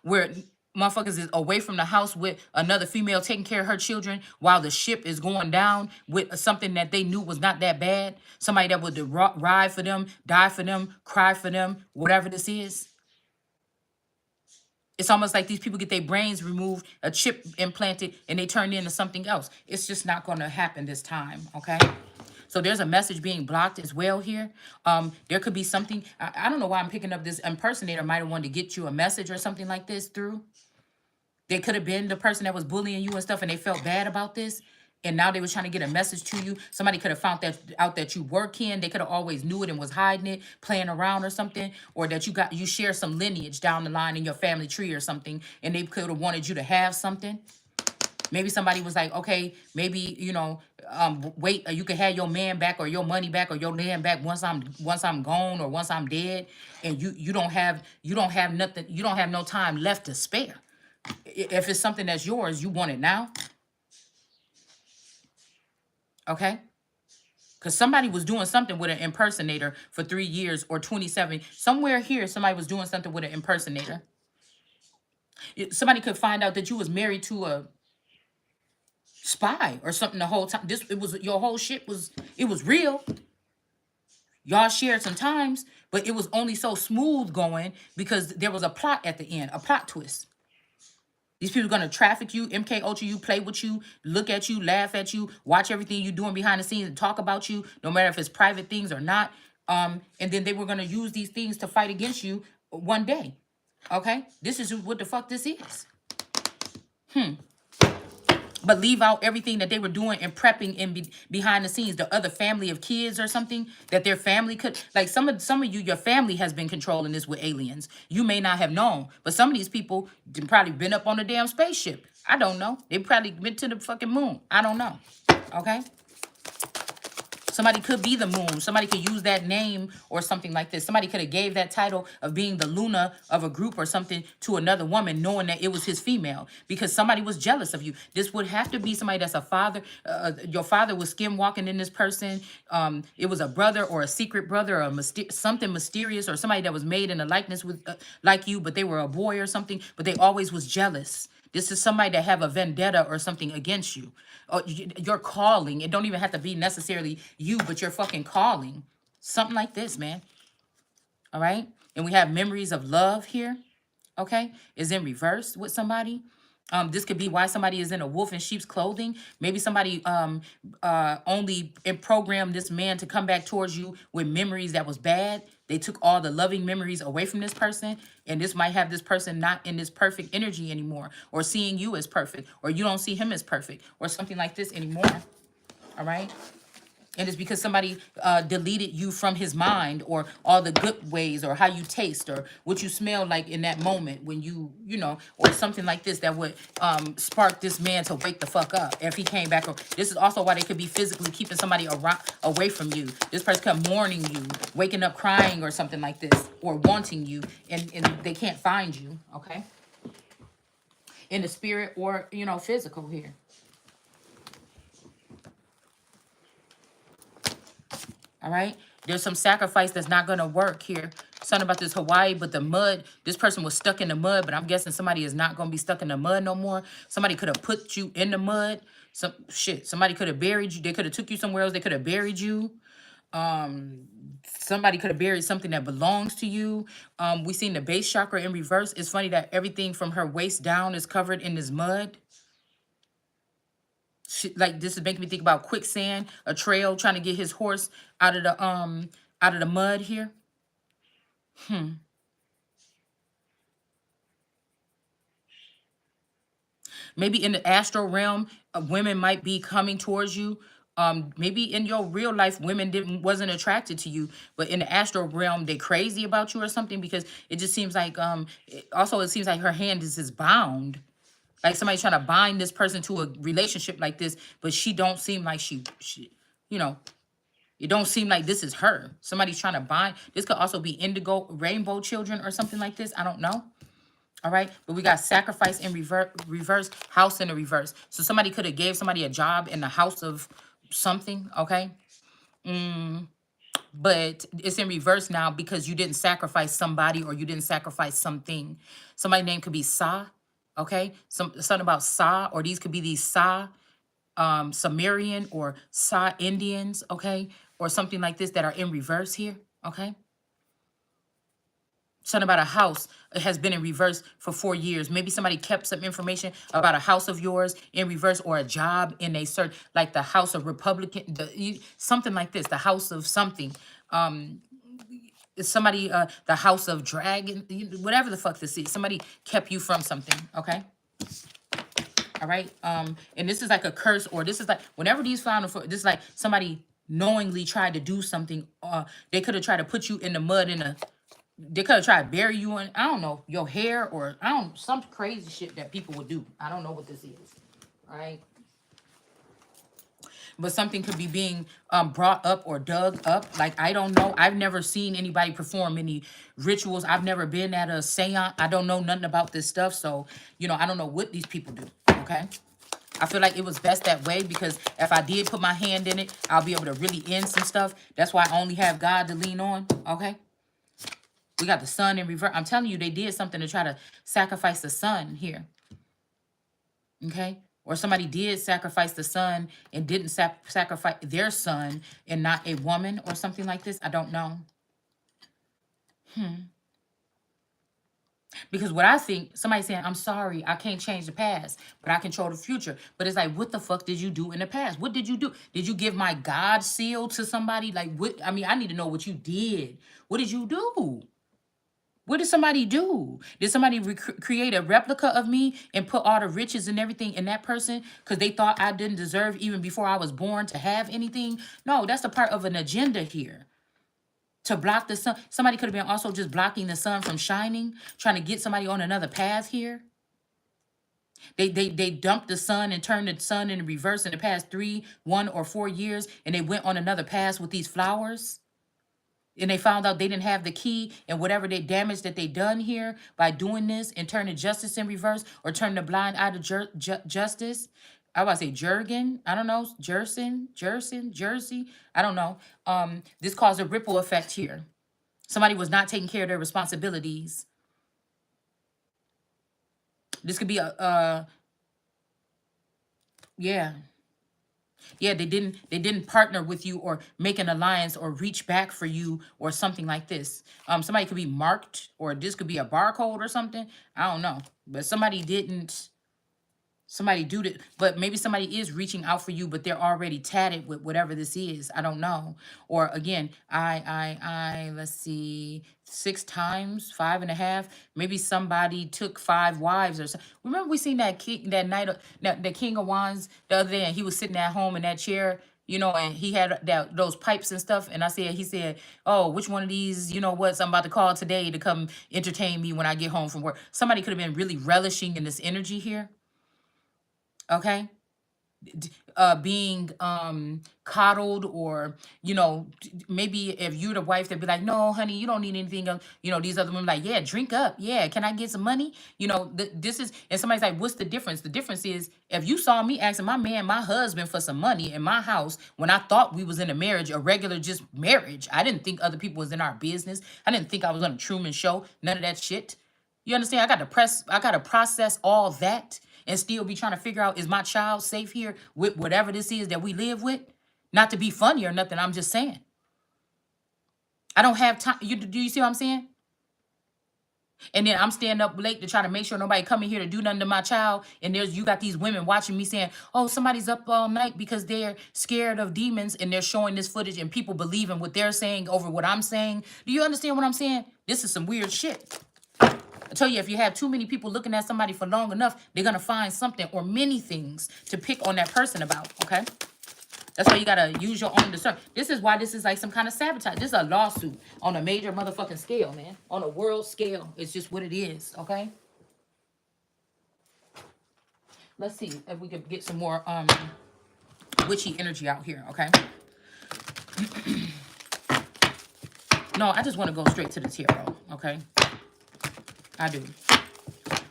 Where motherfuckers is away from the house with another female taking care of her children while the ship is going down with something that they knew was not that bad. Somebody that would ride for them, die for them, cry for them, whatever this is. It's almost like these people get their brains removed, a chip implanted, and they turn into something else. It's just not going to happen this time, okay? So there's a message being blocked as well here. There could be something. I don't know why I'm picking up this impersonator. Might have wanted to get you a message or something like this through. They could have been the person that was bullying you and stuff, and they felt bad about this. And now they were trying to get a message to you. Somebody could have found out that you were kin. They could have always knew it and was hiding it, playing around or something. Or that you share some lineage down the line in your family tree or something. And they could have wanted you to have something. Maybe somebody was like, okay, maybe, you know, wait, you can have your man back or your money back or your land back once I'm gone or once I'm dead. And you don't have nothing, you don't have no time left to spare. If it's something that's yours, you want it now. Okay? Because somebody was doing something with an impersonator for 3 years or 27. Somewhere here, somebody was doing something with an impersonator. Somebody could find out that you was married to a spy or something the whole time. Your whole shit was real. Y'all shared some times, but it was only so smooth going because there was a plot at the end, a plot twist. These people are going to traffic you, MK Ultra you, play with you, look at you, laugh at you, watch everything you're doing behind the scenes and talk about you, no matter if it's private things or not. And then they were going to use these things to fight against you one day. Okay? This is what the fuck this is. But leave out everything that they were doing and prepping behind the scenes, the other family of kids or something that their family could, like some of you, your family has been controlling this with aliens. You may not have known, but some of these people probably been up on a damn spaceship. I don't know. They probably went to the fucking moon. I don't know. Okay? Somebody could be the moon. Somebody could use that name or something like this. Somebody could have gave that title of being the Luna of a group or something to another woman, knowing that it was his female, because somebody was jealous of you. This would have to be somebody that's a father. Your father was skim walking in this person. It was a brother or a secret brother or something mysterious, or somebody that was made in a likeness with like you, but they were a boy or something, but they always was jealous. This is somebody that have a vendetta or something against you. Or your calling. It don't even have to be necessarily you, but your fucking calling. Something like this, man. All right? And we have memories of love here. Okay? Is in reverse with somebody. This could be why somebody is in a wolf in sheep's clothing. Maybe somebody only programmed this man to come back towards you with memories that was bad. They took all the loving memories away from this person, and this might have this person not in this perfect energy anymore, or seeing you as perfect, or you don't see him as perfect, or something like this anymore. All right? And it's because somebody deleted you from his mind, or all the good ways, or how you taste, or what you smell like in that moment when you know, or something like this that would spark this man to wake the fuck up if he came back. This is also why they could be physically keeping somebody around, away from you. This person could mourning you, waking up crying or something like this, or wanting you, and they can't find you, okay? In the spirit or, you know, physical here. All right. There's some sacrifice that's not going to work here. Something about this Hawaii, but the mud, this person was stuck in the mud, but I'm guessing somebody is not going to be stuck in the mud no more. Somebody could have put you in the mud. Somebody could have buried you. They could have took you somewhere else. They could have buried you. Somebody could have buried something that belongs to you. We seen the base chakra in reverse. It's funny that everything from her waist down is covered in this mud. Like, this is making me think about quicksand, a trail, trying to get his horse out of the mud here. Maybe in the astral realm, women might be coming towards you. Maybe in your real life, women wasn't attracted to you, but in the astral realm, they crazy about you or something, because it just seems like it seems like her hand is bound. Like somebody trying to bind this person to a relationship like this, but she don't seem like she you know, it don't seem like this is her. Somebody's trying to bind. This could also be indigo, rainbow children or something like this. I don't know. All right. But we got sacrifice in reverse, house in the reverse. So somebody could have gave somebody a job in the house of something. Okay. But it's in reverse now because you didn't sacrifice somebody, or you didn't sacrifice something. Somebody's name could be Sa. Okay. Something about Sa, or these could be these Sa Sumerian or Sa Indians, okay, or something like this that are in reverse here, okay. Something about a house has been in reverse for 4 years. Maybe somebody kept some information about a house of yours in reverse, or a job in a certain, like the house of Republican, something like this, the house of something. Somebody, the house of dragon, whatever the fuck this is. Somebody kept you from something, okay. All right. And this is like a curse, or this is like whenever these found, this is like somebody knowingly tried to do something. They could have tried to put you in the mud they could have tried to bury you in, I don't know, your hair, or I don't, some crazy shit that people would do. I don't know what this is. All right. But something could be being brought up or dug up. Like, I don't know. I've never seen anybody perform any rituals. I've never been at a seance. I don't know nothing about this stuff. So, you know, I don't know what these people do. Okay. I feel like it was best that way, because if I did put my hand in it, I'll be able to really end some stuff. That's why I only have God to lean on. Okay. We got the sun in reverse. I'm telling you, they did something to try to sacrifice the sun here. Okay. Or somebody did sacrifice the son and didn't sacrifice their son, and not a woman, or something like this. I don't know. Because what I think, somebody saying, I'm sorry, I can't change the past, but I control the future. But it's like, what the fuck did you do in the past? What did you do? Did you give my God seal to somebody? Like, what? I mean, I need to know what you did. What did you do? What did somebody do? Did somebody create a replica of me and put all the riches and everything in that person because they thought I didn't deserve, even before I was born, to have anything? No, that's a part of an agenda here. To block the sun. Somebody could have been also just blocking the sun from shining, trying to get somebody on another path here. They dumped the sun and turned the sun in reverse in the past 1 or 4 years, and they went on another path with these flowers. And they found out they didn't have the key, and whatever they damage that they done here by doing this and turning justice in reverse or turning the blind eye to justice. I was about to say Jurgen, I don't know, Jersey, I don't know. This caused a ripple effect here. Somebody was not taking care of their responsibilities. This could be yeah. Yeah, they didn't partner with you or make an alliance or reach back for you or something like this. Somebody could be marked, or this could be a barcode or something. I don't know. But somebody didn't. Somebody do it, but maybe somebody is reaching out for you, but they're already tatted with whatever this is. I don't know. Or again, let's see, 6 times, 5.5. Maybe somebody took 5 wives or something. Remember we seen that king that night, the King of Wands the other day, and he was sitting at home in that chair, and he had those pipes and stuff. And he said, "Oh, which one of these, what I'm about to call today to come entertain me when I get home from work." Somebody could have been really relishing in this energy here. Okay, being coddled, or maybe if you're the wife, they'd be like, "No honey, you don't need anything else." These other women like, "Yeah, drink up, yeah, can I get some money?" This is, and somebody's like, "What's the difference?" The difference is, if you saw me asking my husband for some money in my house when I thought we was in a marriage, a regular just marriage, I didn't think other people was in our business, I didn't think I was on a Truman Show, none of that shit. You understand? I gotta process all that and still be trying to figure out, is my child safe here with whatever this is that we live with? Not to be funny or nothing. I'm just saying. I don't have time. Do you see what I'm saying? And then I'm staying up late to try to make sure nobody coming here to do nothing to my child. And you got these women watching me saying, "Oh, somebody's up all night because they're scared of demons," and they're showing this footage and people believing what they're saying over what I'm saying. Do you understand what I'm saying? This is some weird shit. I tell you, if you have too many people looking at somebody for long enough, they're gonna find something or many things to pick on that person about. Okay, that's why you gotta use your own discernment. This is why this is like some kind of sabotage. This is a lawsuit on a major motherfucking scale, man. On a world scale, it's just what it is. Okay. Let's see if we could get some more witchy energy out here. Okay. No, I just want to go straight to the tarot. Okay. I do.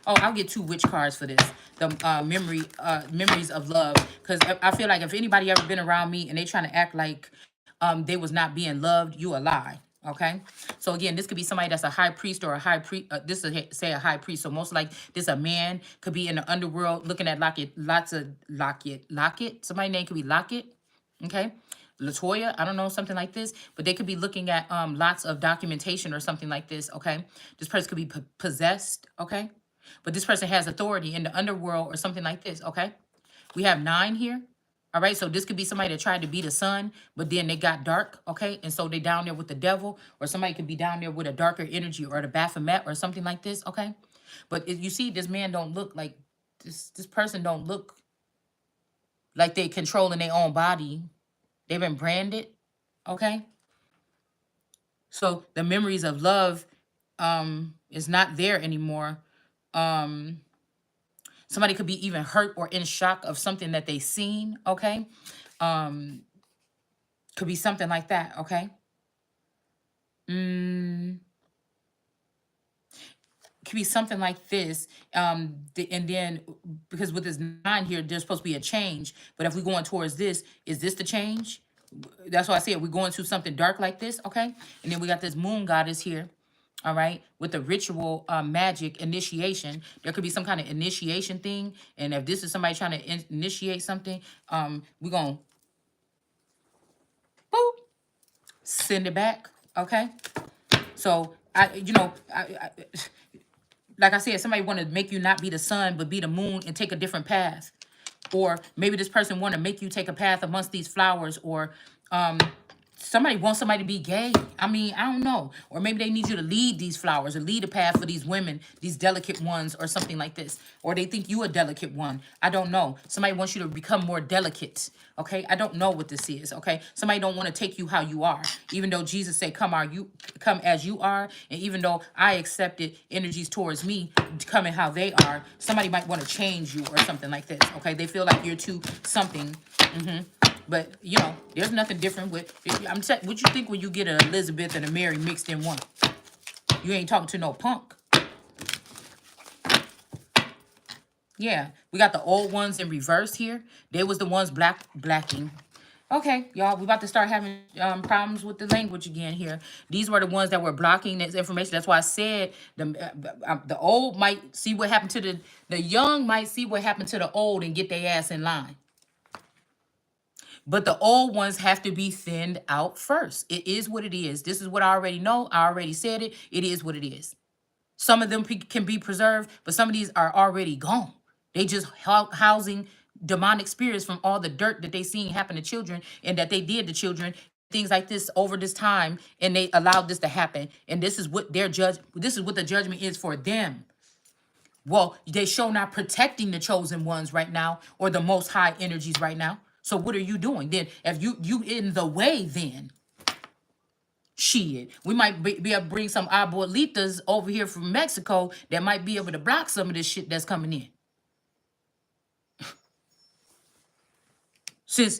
Oh, I'll get 2 witch cards for this. The memories of love. Because I feel like if anybody ever been around me and they trying to act like they was not being loved, you a lie. Okay. So again, this could be somebody that's a high priest or a high priest. This is say a high priest. So most like this a man, could be in the underworld looking at Lockett. Somebody's name could be Lockett. Okay. Latoya, I don't know, something like this, but they could be looking at lots of documentation or something like this. Okay. This person could be possessed. Okay. But this person has authority in the underworld or something like this. Okay. We have 9 here. All right. So this could be somebody that tried to be the sun, but then they got dark. Okay. And so they down there with the devil, or somebody could be down there with a darker energy or the Baphomet or something like this. Okay. But if you see, this man don't look like this person don't look like they controlling their own body. They've been branded. Okay. So the memories of love is not there anymore. Um Somebody could be even hurt or in shock of something that they seen. Okay. Um could be something like that. Okay. mm, could be something like this. And then because with this 9 here, there's supposed to be a change, but if we're going towards this, is this the change? That's why I said we're going to something dark like this. Okay. And then we got this moon goddess here. All right, with the ritual magic initiation, there could be some kind of initiation thing. And if this is somebody trying to initiate something, we're gonna boop, send it back. Okay. So like I said, somebody want to make you not be the sun but be the moon and take a different path. Or maybe this person want to make you take a path amongst these flowers, or Somebody wants somebody to be gay. I mean, I don't know. Or maybe they need you to lead these flowers or lead a path for these women, these delicate ones or something like this. Or they think you a delicate one. I don't know. Somebody wants you to become more delicate. Okay? I don't know what this is. Okay? Somebody don't want to take you how you are. Even though Jesus said, come as you are. And even though I accepted energies towards me coming how they are, somebody might want to change you or something like this. Okay? They feel like you're too something. But you know, there's nothing different with. What you think when you get an Elizabeth and a Mary mixed in one? You ain't talking to no punk. Yeah, we got the old ones in reverse here. They was the ones blacking. Okay, y'all, we about to start having problems with the language again here. These were the ones that were blocking this information. That's why I said the old might see what happened to the young might see what happened to the old and get their ass in line. But the old ones have to be thinned out first. It is what it is. This is what I already know. I already said it. It is what it is. Some of them can be preserved, but some of these are already gone. They just housing demonic spirits from all the dirt that they seen happen to children and that they did to children, things like this over this time, and they allowed this to happen. And this is what this is what the judgment is for them. Well, they show not protecting the chosen ones right now or the most high energies right now. So what are you doing then? If you in the way, then shit, we might be able to bring some abuelitas over here from Mexico that might be able to block some of this shit that's coming in. Since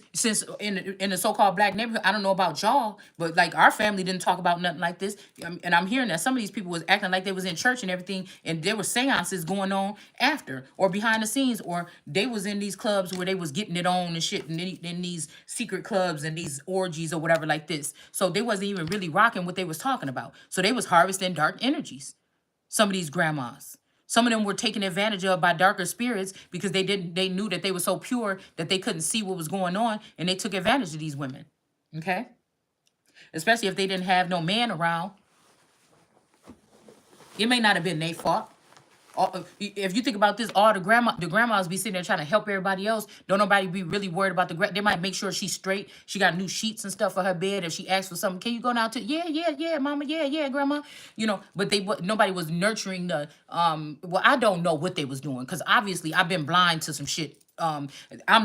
in the so-called black neighborhood, I don't know about y'all, but like our family didn't talk about nothing like this. And I'm hearing that some of these people was acting like they was in church and everything, and there were seances going on after or behind the scenes, or they was in these clubs where they was getting it on and shit, and in these secret clubs and these orgies or whatever like this. So they wasn't even really rocking what they was talking about. So they was harvesting dark energies. Some of these grandmas. Some of them were taken advantage of by darker spirits because they knew that they were so pure that they couldn't see what was going on, and they took advantage of these women. Okay? Especially if they didn't have no man around. It may not have been their fault. If you think about this, all the grandmas be sitting there trying to help everybody else. Don't nobody be really worried about they might make sure she's straight. She got new sheets and stuff for her bed. If she asks for something, can you go down to yeah, mama, yeah, grandma. You know, but nobody was nurturing the well, I don't know what they was doing because obviously I've been blind to some shit. I'm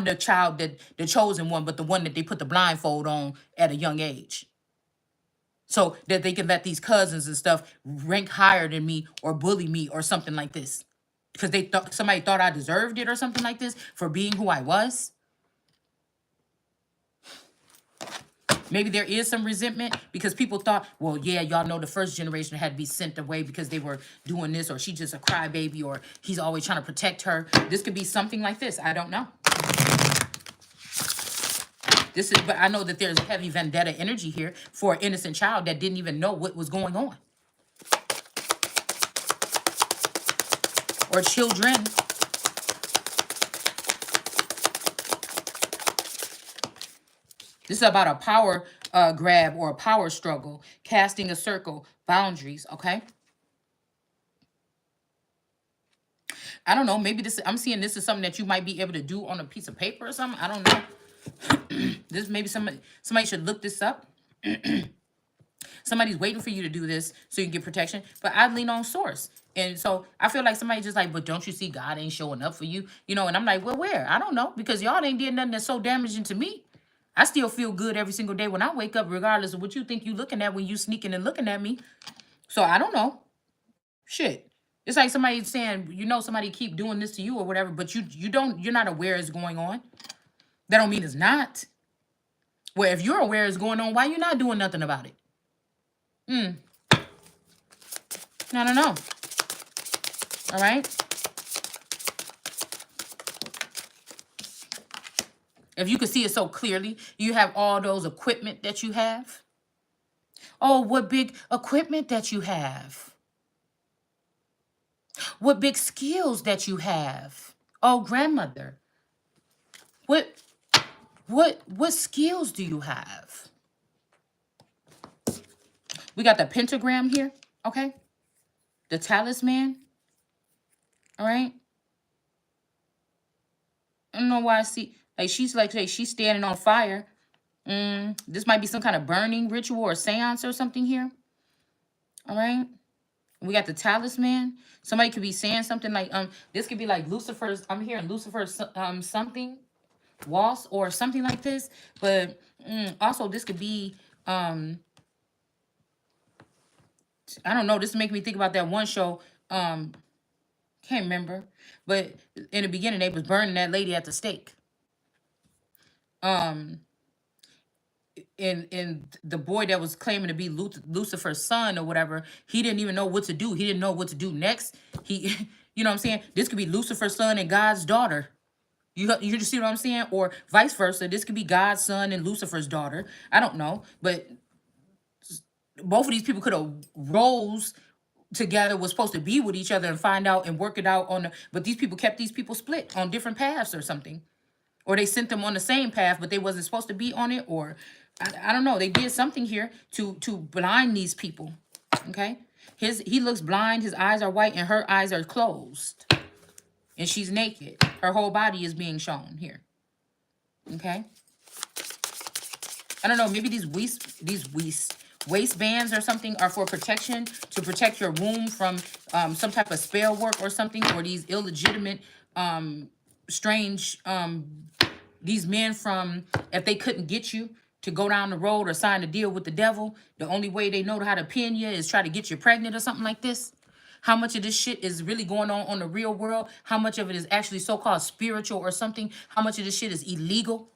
the child that the chosen one, but the one that they put the blindfold on at a young age. So that they can let these cousins and stuff rank higher than me or bully me or something like this. Because they thought somebody thought I deserved it or something like this for being who I was. Maybe there is some resentment because people thought, well, yeah, y'all know the first generation had to be sent away because they were doing this, or she's just a crybaby, or he's always trying to protect her. This could be something like this. I don't know. But I know that there's heavy vendetta energy here for an innocent child that didn't even know what was going on. Or children. This is about a power grab or a power struggle, casting a circle, boundaries, okay? I don't know, maybe I'm seeing this is something that you might be able to do on a piece of paper or something. I don't know. This maybe somebody should look this up. Somebody's waiting for you to do this so you can get protection. But I lean on source. And so I feel like somebody just like, but don't you see God ain't showing up for you? You know, and I'm like, well, where? I don't know. Because y'all ain't did nothing that's so damaging to me. I still feel good every single day when I wake up, regardless of what you think you looking at when you sneaking and looking at me. So I don't know. Shit. It's like somebody saying, you know, somebody keep doing this to you or whatever, but you're not aware it's going on. That don't mean it's not. Well, if you're aware it's going on, why you not doing nothing about it? I don't know. All right. If you can see it so clearly, you have all those equipment that you have. Oh, what big equipment that you have. What big skills that you have. Oh, grandmother. What skills do you have? We got the pentagram here, okay? The talisman. All right. I don't know why I see like she's standing on fire. This might be some kind of burning ritual or seance or something here. All right. We got the talisman. Somebody could be saying something like, this could be like Lucifer's, I'm hearing Lucifer's, something, waltz or something like this. But also this could be, I don't know, this make me think about that one show, can't remember. But in the beginning, they was burning that lady at the stake. Um, and the boy that was claiming to be Lucifer's son or whatever, he didn't even know what to do. He didn't know what to do next. He, you know what I'm saying? This could be Lucifer's son and God's daughter. You just see what I'm saying? Or vice versa. This could be God's son and Lucifer's daughter. I don't know. But both of these people could have rose together, was supposed to be with each other and find out and work it out on the, but these people kept these people split on different paths or something. Or they sent them on the same path, but they wasn't supposed to be on it, or I don't know. They did something here to blind these people. Okay? He looks blind, his eyes are white, and her eyes are closed. And she's naked. Her whole body is being shown here. Okay? I don't know, maybe these waistbands or something are for protection, to protect your womb from some type of spell work or something, or these illegitimate, strange, these men from, if they couldn't get you to go down the road or sign a deal with the devil, the only way they know how to pin you is try to get you pregnant or something like this. How much of this shit is really going on the real world? How much of it is actually so-called spiritual or something? How much of this shit is illegal?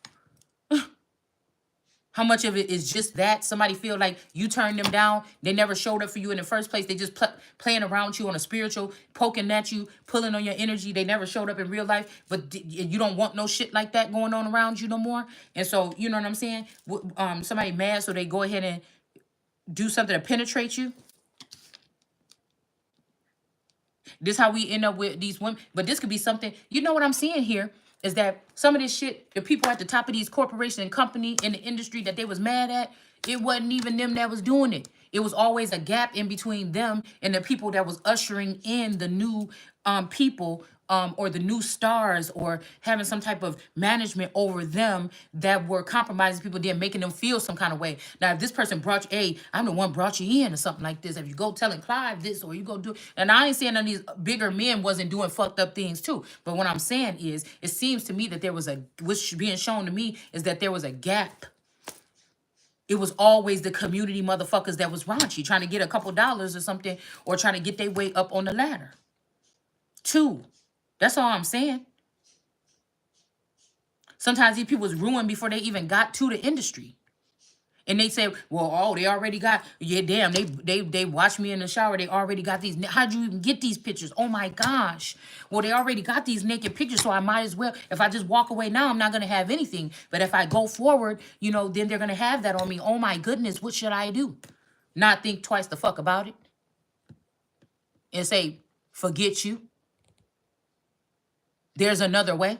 How much of it is just that somebody feel like you turned them down? They never showed up for you in the first place. They just playing around with you on a spiritual, poking at you, pulling on your energy. They never showed up in real life, but you don't want no shit like that going on around you no more. And so, you know what I'm saying? Somebody mad, so they go ahead and do something to penetrate you. This how we end up with these women. But this could be something, you know what I'm seeing here is that some of this shit, the people at the top of these corporations and company in the industry that they was mad at, it wasn't even them that was doing it. It was always a gap in between them and the people that was ushering in the new people, or the new stars, or having some type of management over them that were compromising people, then making them feel some kind of way. Now, if this person brought you, hey, I'm the one brought you in or something like this. If you go telling Clive this, or you go do, and I ain't saying none of these bigger men wasn't doing fucked up things too. But what I'm saying is, it seems to me that there was what's being shown to me is that there was a gap. It was always the community motherfuckers that was raunchy, trying to get a couple dollars or something, or trying to get their way up on the ladder. Two. That's all I'm saying. Sometimes these people was ruined before they even got to the industry. And they say, well, oh, they already got, yeah, damn, they watched me in the shower. They already got these. How'd you even get these pictures? Oh my gosh. Well, they already got these naked pictures, so I might as well, if I just walk away now, I'm not going to have anything. But if I go forward, you know, then they're going to have that on me. Oh my goodness, what should I do? Not think twice the fuck about it. And say, forget you. There's another way.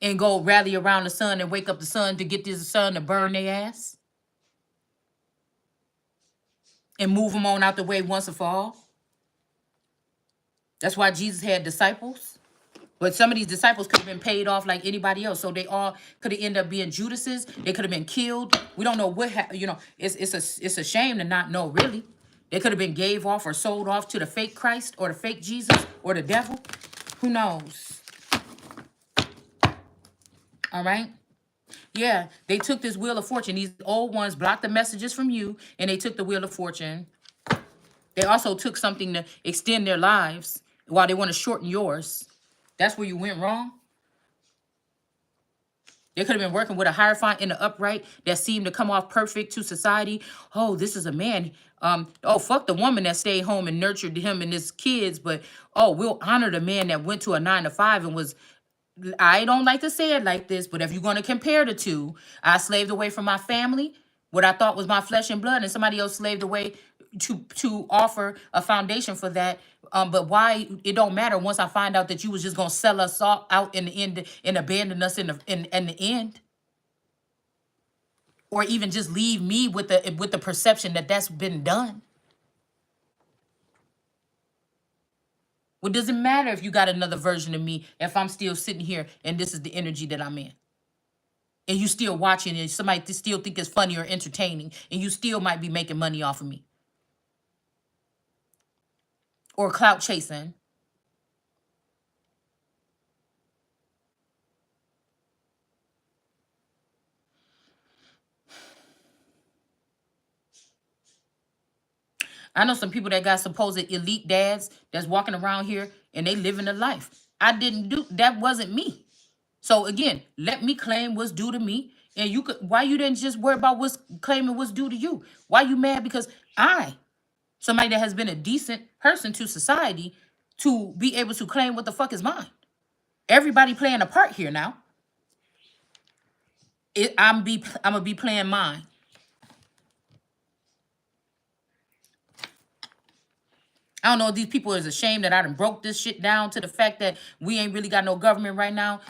And go rally around the sun and wake up the sun to get this sun to burn their ass. And move them on out the way once and for all. That's why Jesus had disciples. But some of these disciples could have been paid off like anybody else. So they all could have ended up being Judases. They could have been killed. We don't know what happened. You know, it's a shame to not know, really. They could have been gave off or sold off to the fake Christ or the fake Jesus or the devil. Who knows? All right. Yeah, they took this Wheel of Fortune. These old ones blocked the messages from you, and they took the Wheel of Fortune. They also took something to extend their lives while they want to shorten yours. That's where you went wrong. They could have been working with a Hierophant in the upright that seemed to come off perfect to society. Oh, this is a man. Oh, fuck the woman that stayed home and nurtured him and his kids. But, oh, we'll honor the man that went to a 9 to 5 and was, I don't like to say it like this, but if you're going to compare the two, I slaved away from my family, what I thought was my flesh and blood, and somebody else slaved away to offer a foundation for that. But why it don't matter once I find out that you was just gonna sell us all out in the end and abandon us in the end, or even just leave me with the perception that that's been done. What does it matter if you got another version of me if I'm still sitting here and this is the energy that I'm in? and you still watching and somebody still think it's funny or entertaining and you still might be making money off of me or clout chasing. I know some people that got supposed elite dads that's walking around here and they living a life. I didn't do that, wasn't me. So again, let me claim what's due to me. And you could, why you didn't just worry about what's claiming what's due to you? Why you mad because I, somebody that has been a decent person to society, to be able to claim what the fuck is mine? Everybody playing a part here now. I'm gonna be playing mine. I don't know if these people is ashamed that I done broke this shit down to the fact that we ain't really got no government right now.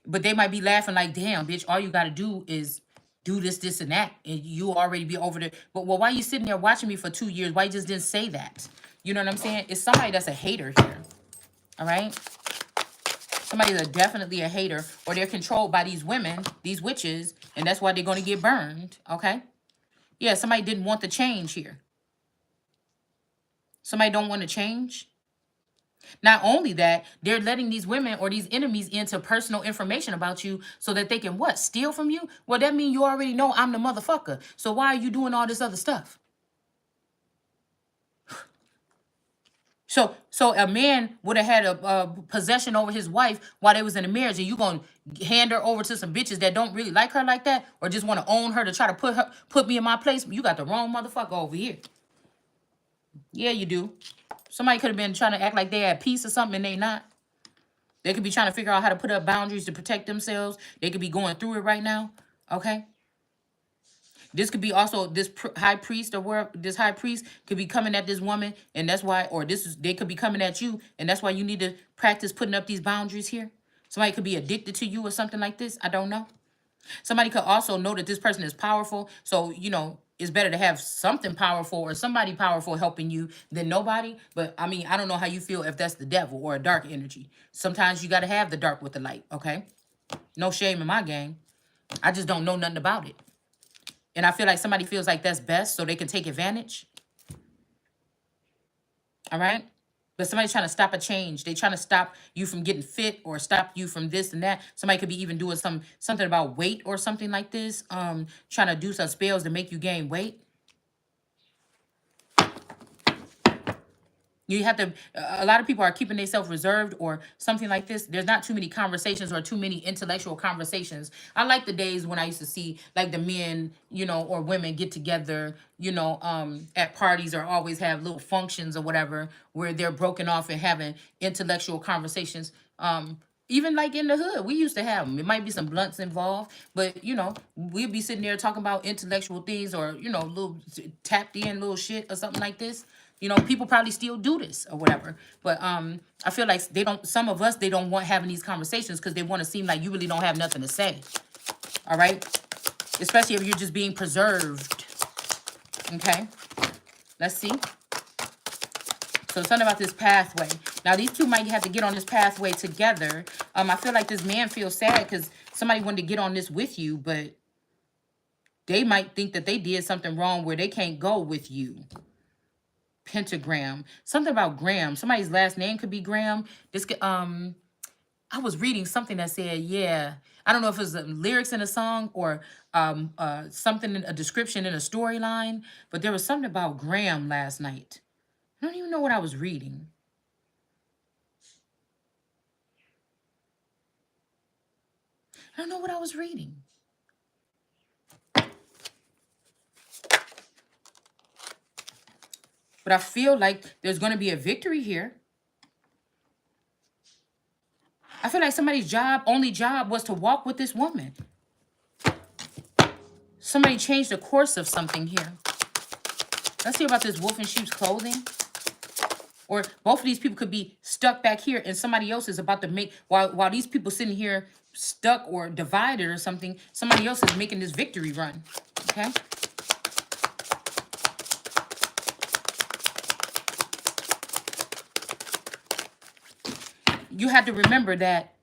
But they might be laughing like, damn, bitch, all you gotta do is do this, this, and that, and you already be over there. But well, why you sitting there watching me for 2 years? Why you just didn't say that? You know what I'm saying? It's somebody that's a hater here. All right? Somebody that's definitely a hater, or they're controlled by these women, these witches, and that's why they're gonna get burned. Okay? Yeah, somebody didn't want the change here. Somebody don't want to change. Not only that, they're letting these women or these enemies into personal information about you so that they can what? Steal from you? Well, that means you already know I'm the motherfucker. So why are you doing all this other stuff? So a man would have had a possession over his wife while they was in a marriage, and you gonna hand her over to some bitches that don't really like her like that, or just want to own her to try to put me in my place? You got the wrong motherfucker over here. Yeah, you do. Somebody could have been trying to act like they at peace or something, and they not. They could be trying to figure out how to put up boundaries to protect themselves. They could be going through it right now. Okay. This could be also this high priest or where this high priest could be coming at this woman, and that's why, or this is they could be coming at you, and that's why you need to practice putting up these boundaries here. Somebody could be addicted to you or something like this. I don't know. Somebody could also know that this person is powerful. So, it's better to have something powerful or somebody powerful helping you than nobody. But I mean, I don't know how you feel if that's the devil or a dark energy. Sometimes you got to have the dark with the light. Okay. No shame in my game. I just don't know nothing about it. And I feel like somebody feels like that's best so they can take advantage. All right. But somebody's trying to stop a change. They trying to stop you from getting fit or stop you from this and that. Somebody could be even doing something about weight or something like this. Trying to do some spells to make you gain weight. You have to, a lot of people are keeping themselves reserved or something like this. There's not too many conversations or too many intellectual conversations. I like the days when I used to see like the men, or women get together, at parties or always have little functions or whatever where they're broken off and having intellectual conversations. Even like in the hood, we used to have them. It might be some blunts involved, but we'd be sitting there talking about intellectual things or, little tapped in little shit or something like this. People probably still do this or whatever. But I feel like some of us, they don't want having these conversations because they want to seem like you really don't have nothing to say. All right? Especially if you're just being preserved. Okay? Let's see. So something about this pathway. Now, these two might have to get on this pathway together. I feel like this man feels sad because somebody wanted to get on this with you, but they might think that they did something wrong where they can't go with you. Pentagram. Something about Graham. Somebody's last name could be Graham. I was reading something that said, yeah, I don't know if it was the lyrics in a song or something, a description in a storyline, but there was something about Graham last night. I don't even know what I was reading. I don't know what I was reading. But I feel like there's going to be a victory here. I feel like somebody's only job was to walk with this woman. Somebody changed the course of something here. Let's see about this wolf in sheep's clothing. Or both of these people could be stuck back here and somebody else is about to make, while these people sitting here stuck or divided or something, somebody else is making this victory run. Okay? You have to remember that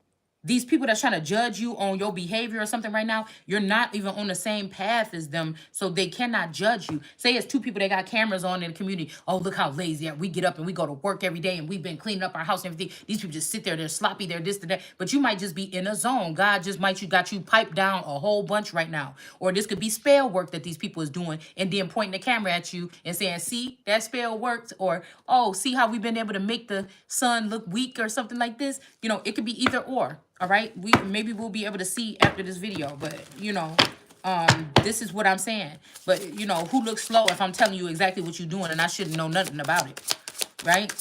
These people that's trying to judge you on your behavior or something right now, you're not even on the same path as them, so they cannot judge you. Say it's two people that got cameras on in the community. Oh, look how lazy we get up and we go to work every day and we've been cleaning up our house and everything. These people just sit there, they're sloppy, they're this, that. But you might just be in a zone. God just got you piped down a whole bunch right now. Or this could be spell work that these people is doing and then pointing the camera at you and saying, see, that spell worked. Or, oh, see how we've been able to make the sun look weak or something like this. You know, it could be either or. All right, maybe we'll be able to see after this video, but you know, this is what I'm saying. But you know, who looks slow if I'm telling you exactly what you're doing and I shouldn't know nothing about it, right?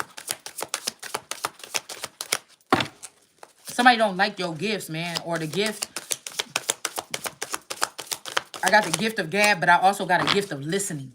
Somebody don't like your gifts, man, or the gift. I got the gift of gab, but I also got a gift of listening.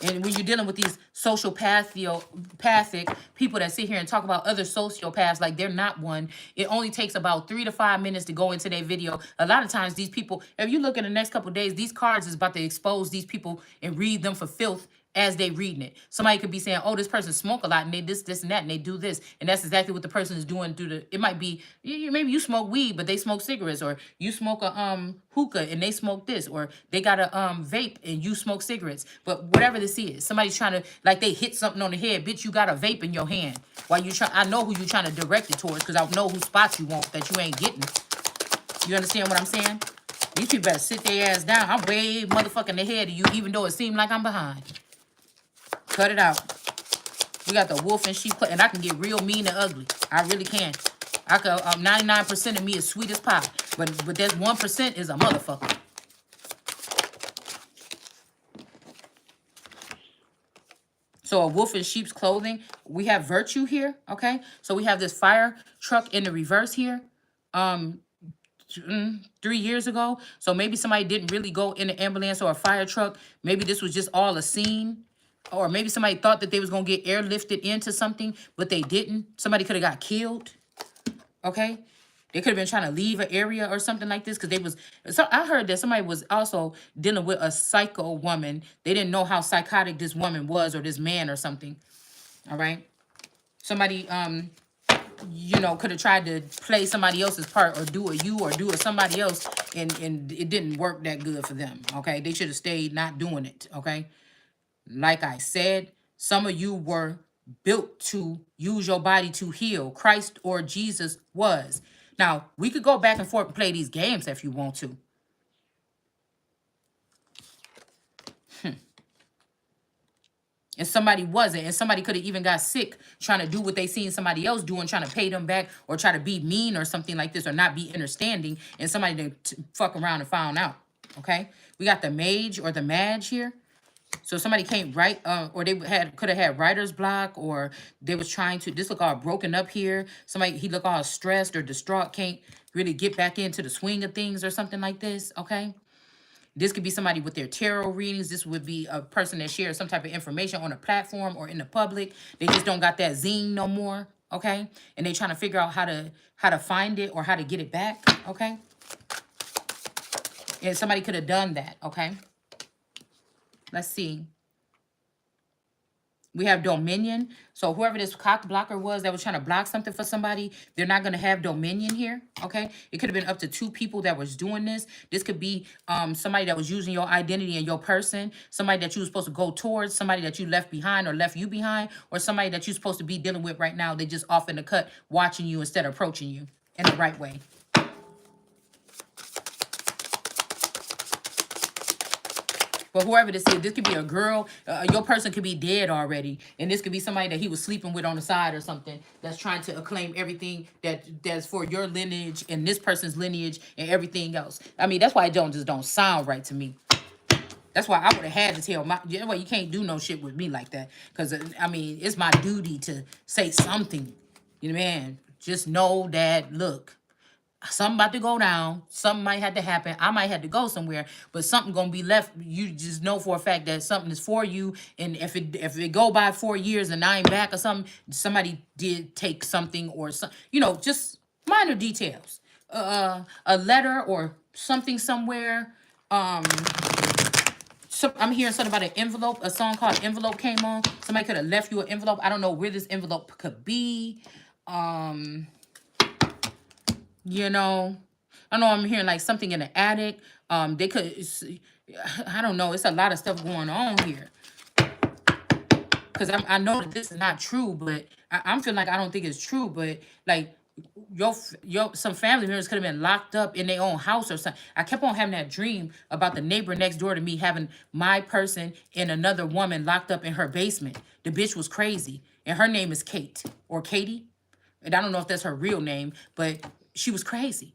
And when you're dealing with these sociopathic people that sit here and talk about other sociopaths like they're not one, it only takes about 3 to 5 minutes to go into their video. A lot of times these people, if you look in the next couple of days, these cards is about to expose these people and read them for filth as they reading it. Somebody could be saying, oh, this person smoke a lot and they this, and that, and they do this. And that's exactly what the person is doing through it might be, maybe you smoke weed, but they smoke cigarettes, or you smoke a hookah and they smoke this, or they got a vape and you smoke cigarettes. But whatever this is, somebody's trying to, like they hit something on the head, bitch, you got a vape in your hand. While you try, I know who you trying to direct it towards because I know who spots you want that you ain't getting. You understand what I'm saying? These people better sit their ass down. I'm way motherfucking ahead of you, even though it seemed like I'm behind. Cut it out. We got the wolf and sheep, and I can get real mean and ugly. I really can. I could. 99% of me is sweet as pie, but that 1% is a motherfucker. So a wolf in sheep's clothing. We have virtue here. Okay. So we have this fire truck in the reverse here. 3 years ago. So maybe somebody didn't really go in an ambulance or a fire truck. Maybe this was just all a scene. Or maybe somebody thought that they was going to get airlifted into something, but they didn't. Somebody could have got killed. Okay? They could have been trying to leave an area or something like this because they was... So I heard that somebody was also dealing with a psycho woman. They didn't know how psychotic this woman was or this man or something. All right? Somebody, you know, could have tried to play somebody else's part or do a you or do a somebody else, and it didn't work that good for them. Okay? They should have stayed not doing it. Okay? Like I said, some of you were built to use your body to heal. Christ or Jesus was. Now, we could go back and forth and play these games if you want to. And somebody wasn't. And somebody could have even got sick trying to do what they seen somebody else doing, trying to pay them back or try to be mean or something like this or not be understanding. And somebody didn't fuck around and found out. Okay? We got the mage or the mage here. So somebody can't write, or they could have had writer's block, or they was trying to, this look all broken up here. Somebody, he look all stressed or distraught, can't really get back into the swing of things or something like this, okay? This could be somebody with their tarot readings. This would be a person that shares some type of information on a platform or in the public. They just don't got that zing no more, okay? And they trying to figure out how to find it or how to get it back, okay? And somebody could have done that, okay? Let's see. We have dominion. So whoever this cock blocker was that was trying to block something for somebody, they're not going to have dominion here. Okay. It could have been up to 2 people that was doing this. This could be somebody that was using your identity and your person. Somebody that you were supposed to go towards. Somebody that you left behind or left you behind. Or somebody that you're supposed to be dealing with right now. They just off in the cut watching you instead of approaching you in the right way. But whoever this is, this could be a girl. Your person could be dead already. And this could be somebody that he was sleeping with on the side or something that's trying to acclaim everything that's for your lineage and this person's lineage and everything else. I mean, that's why it just don't sound right to me. That's why I would have had to tell my... You know what? You can't do no shit with me like that. Because, I mean, it's my duty to say something. You know, man, just know that, look... Something about to go down. Something might have to happen. I might have to go somewhere, but something gonna be left. You just know for a fact that something is for you. And if it go by 4 years and I ain't back or something, somebody did take something or some, you know, just minor details. A letter or something somewhere. I'm hearing something about an envelope. A song called Envelope came on. Somebody could have left you an envelope. I don't know where this envelope could be. You know, I know I'm hearing like something in the attic. They could, I don't know. It's a lot of stuff going on here. Because I know that this is not true, but I'm feeling like I don't think it's true. But like your some family members could have been locked up in their own house or something. I kept on having that dream about the neighbor next door to me having my person and another woman locked up in her basement. The bitch was crazy, and her name is Kate or Katie, and I don't know if that's her real name, but she was crazy.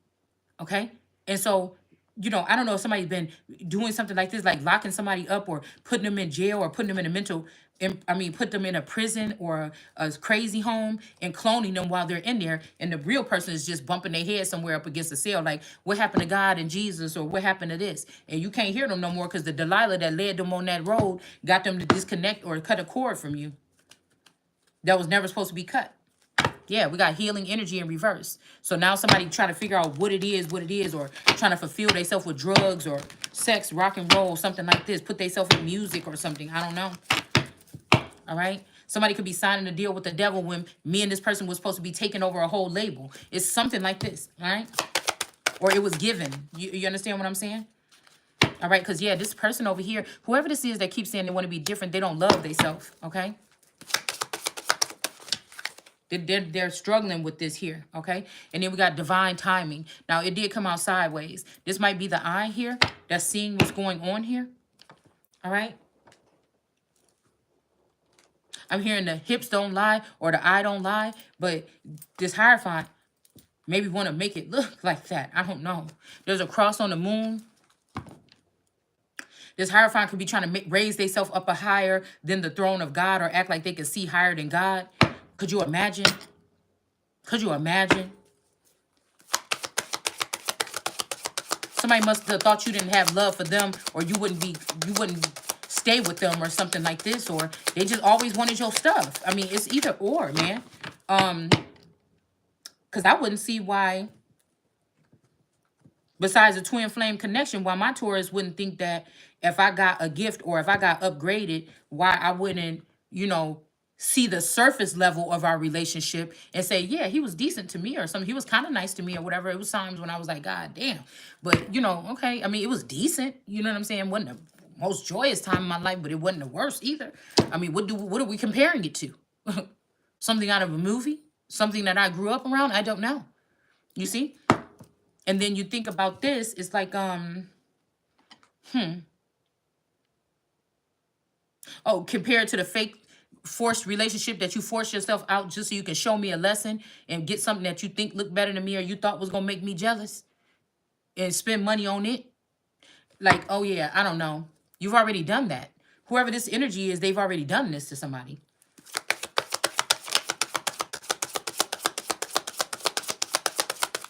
Okay, and so I don't know if somebody's been doing something like this, like locking somebody up or putting them in jail or putting them in a put them in a prison or a crazy home and cloning them while they're in there. And the real person is just bumping their head somewhere up against the cell. Like, what happened to God and Jesus, or what happened to this? And you can't hear them no more because the Delilah that led them on that road got them to disconnect or cut a cord from you that was never supposed to be cut. Yeah, we got healing energy in reverse. So now somebody trying to figure out what it is, or trying to fulfill themselves with drugs or sex, rock and roll, something like this. Put themselves in music or something. I don't know. All right? Somebody could be signing a deal with the devil when me and this person was supposed to be taking over a whole label. It's something like this, all right? Or it was given. You understand what I'm saying? All right, because, yeah, this person over here, whoever this is that keeps saying they want to be different, they don't love themselves, okay? They're struggling with this here, okay? And then we got divine timing. Now, it did come out sideways. This might be the eye here that's seeing what's going on here, all right? I'm hearing the hips don't lie or the eye don't lie, but this Hierophant maybe want to make it look like that. I don't know. There's a cross on the moon. This Hierophant could be trying to raise themselves up higher than the throne of God or act like they can see higher than God. Could you imagine? Could you imagine? Somebody must have thought you didn't have love for them, or you wouldn't stay with them or something like this, or they just always wanted your stuff. I mean, it's either or, man. Because I wouldn't see why, besides a twin flame connection, why my Taurus wouldn't think that if I got a gift or if I got upgraded, why I wouldn't, see the surface level of our relationship and say, yeah, he was decent to me or something. He was kind of nice to me or whatever. It was times when I was like, God damn. But, okay. I mean, it was decent. You know what I'm saying? It wasn't the most joyous time in my life, but it wasn't the worst either. I mean, what are we comparing it to? Something out of a movie? Something that I grew up around? I don't know. You see? And then you think about this, it's like, compared to the fake forced relationship that you force yourself out just so you can show me a lesson and get something that you think looked better than me or you thought was going to make me jealous and spend money on it. Like, oh yeah, I don't know. You've already done that. Whoever this energy is, they've already done this to somebody.